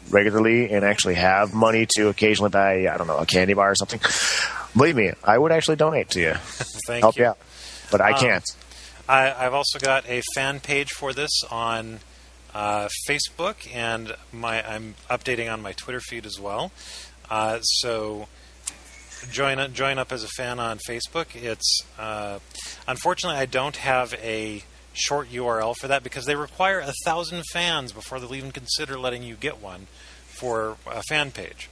regularly and actually have money to occasionally buy, I don't know, a candy bar or something, believe me, I would actually donate to you. Thank you. You out. But I can't. I've also got a fan page for this on Facebook, and I'm updating on my Twitter feed as well. So join up as a fan on Facebook. It's unfortunately I don't have a short URL for that because they require 1,000 fans before they'll even consider letting you get one for a fan page.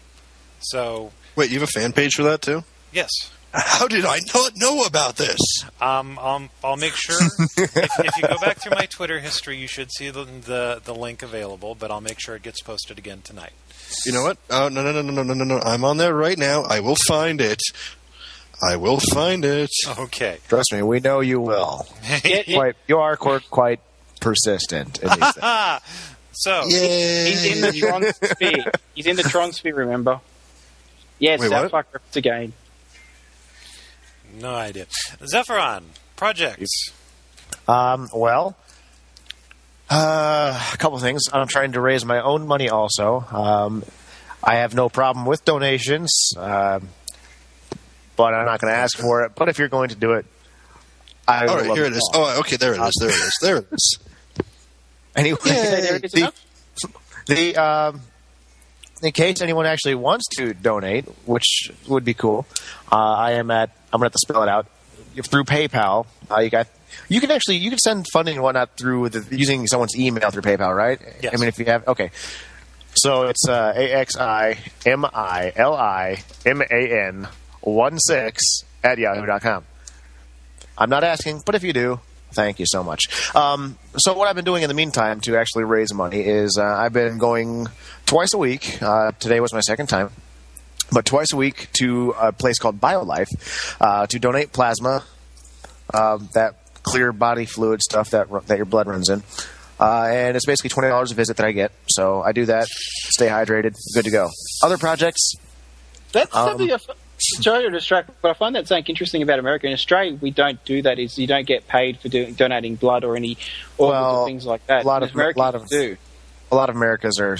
So wait, you have a fan page for that too? Yes. How did I not know about this? I'll make sure. if you go back through my Twitter history, you should see the link available. But I'll make sure it gets posted again tonight. You know what? Oh no! I'm on there right now. I will find it. Okay. Trust me, we know you will. You are quite persistent in these things. So he's in the Tron sphere. He's in the Tron sphere. Remember? Yes, South Park reference again. No idea. Xepharon, projects. Well, a couple of things. I'm trying to raise my own money also. I have no problem with donations, but I'm not going to ask for it. But if you're going to do it, I will. All right, here it is. Oh, okay, there it is. Anyway, in case anyone actually wants to donate, which would be cool, I'm going to have to spell it out through PayPal. You can send funding and whatnot through using someone's email through PayPal, right? Yes. I mean, if you have, okay. So it's AXIMILIMAN16 I'm not asking, but if you do, thank you so much. So what I've been doing in the meantime to actually raise money is I've been going twice a week. Today was my second time. But twice a week to a place called BioLife to donate plasma, that clear body fluid stuff that your blood runs in. And it's basically $20 a visit that I get. So I do that, stay hydrated, good to go. Other projects? That's something sorry to distract, but I find that something interesting about America. In Australia, we don't do that. Is you don't get paid for donating blood or any organs or things like that. A lot of Americans are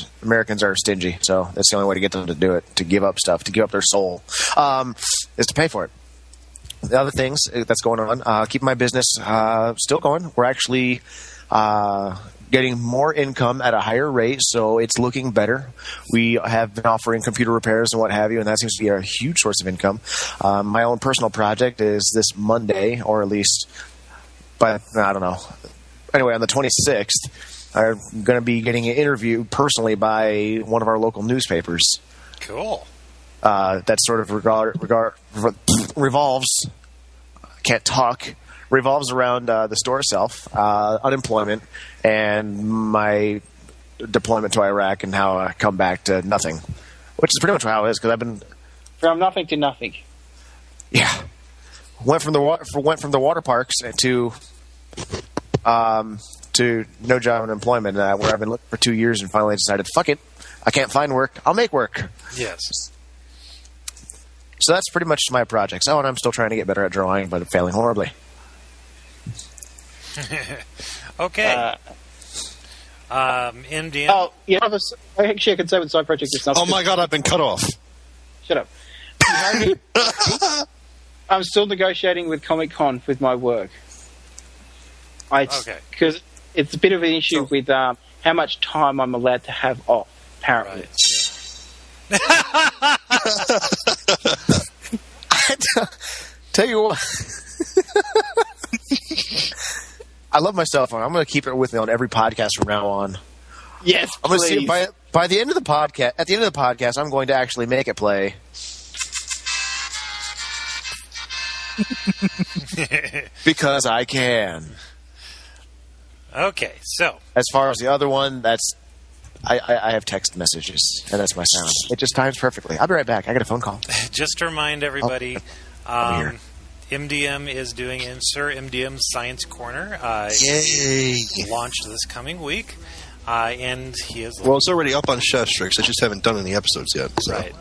stingy, so that's the only way to get them to do it, to give up stuff, to give up their soul, is to pay for it. The other things that's going on, keeping my business still going. We're actually getting more income at a higher rate, so it's looking better. We have been offering computer repairs and what have you, and that seems to be a huge source of income. My own personal project is this Monday, or at least, I don't know. Anyway, on the 26th, I'm going to be getting an interview personally by one of our local newspapers. Cool. That sort of revolves. Can't talk. Revolves around the store itself, unemployment, and my deployment to Iraq and how I come back to nothing, which is pretty much how it is because I've been from nothing to nothing. Yeah, went from the water parks to no job and employment, where I've been looking for 2 years and finally decided, fuck it, I can't find work, I'll make work. Yes. So that's pretty much my projects. Oh, and I'm still trying to get better at drawing, but failing horribly. Okay. MDM. Oh, yeah. Actually, I can say with side project is not. Oh my god, I've been cut off. Shut up. I'm still negotiating with Comic-Con with my work. Because it's a bit of an issue with how much time I'm allowed to have off. Apparently. Right, yeah. Tell you what. I love my cell phone. I'm going to keep it with me on every podcast from now on. Yes, I'm going to please. see by the end of the podcast. At the end of the podcast, I'm going to actually make it play. Because I can. Okay, so As far as the other one, that's I have text messages, and that's my sound. It just times perfectly. I'll be right back. I got a phone call. just to remind everybody, MDM is doing Sir MDM's Science Corner. Yay! Launched this coming week, and he is Well, it's already up on Chef Strix. I just haven't done any episodes yet. So. right.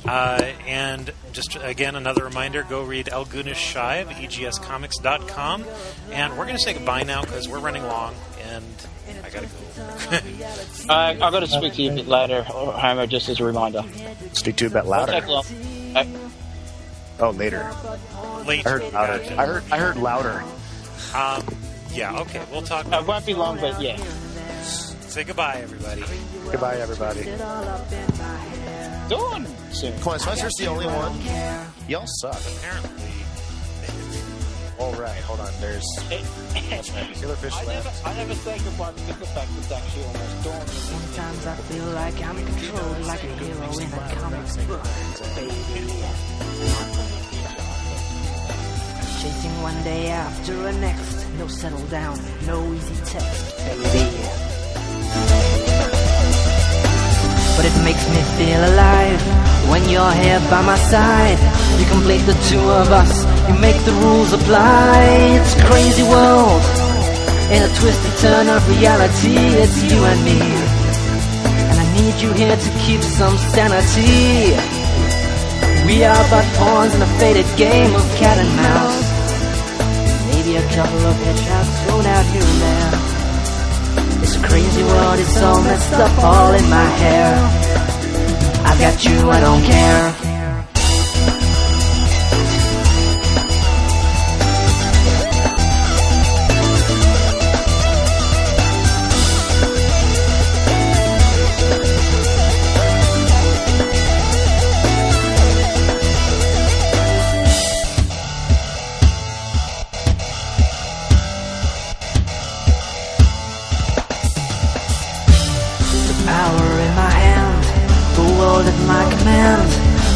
And just again, another reminder: go read El Goonish Shive, egscomics.com, and we're going to say goodbye now because we're running long, and I gotta go. I've got to speak to you a bit later, Homer, just as a reminder. Speak to you about louder. Oh, later. Late. I heard louder. Gotcha. I heard louder. Yeah. Okay. We'll talk. It won't be long, but yeah. Say goodbye, everybody. Goodbye, everybody. Dawn soon. Come on, Spencer's the only one. Y'all suck. Apparently. All right, hold on. There's Killerfish left. I never say goodbye because the fact it's actually almost dawn. Sometimes I feel like I'm controlled like a hero in a comic book, baby. Chasing one day after the next, no settle down, no easy text, baby. But it makes me feel alive when you're here by my side. You complete the two of us, you make the rules apply. It's a crazy world, in a twisted turn of reality. It's you and me, and I need you here to keep some sanity. We are but pawns in a faded game of cat and mouse. Maybe a couple of headshots thrown out here and there. This crazy world is all messed up, all in my hair. I've got you, I don't care.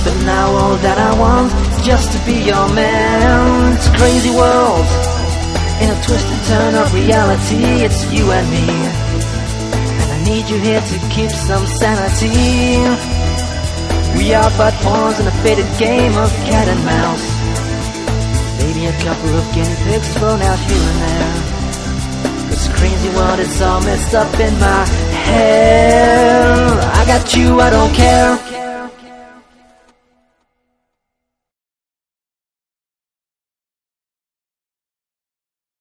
But now all that I want is just to be your man. It's a crazy world, in a twisted turn of reality. It's you and me, and I need you here to keep some sanity. We are but pawns in a faded game of cat and mouse. Maybe a couple of guinea pigs thrown out here and there. This crazy world is all messed up in my hair. I got you, I don't care.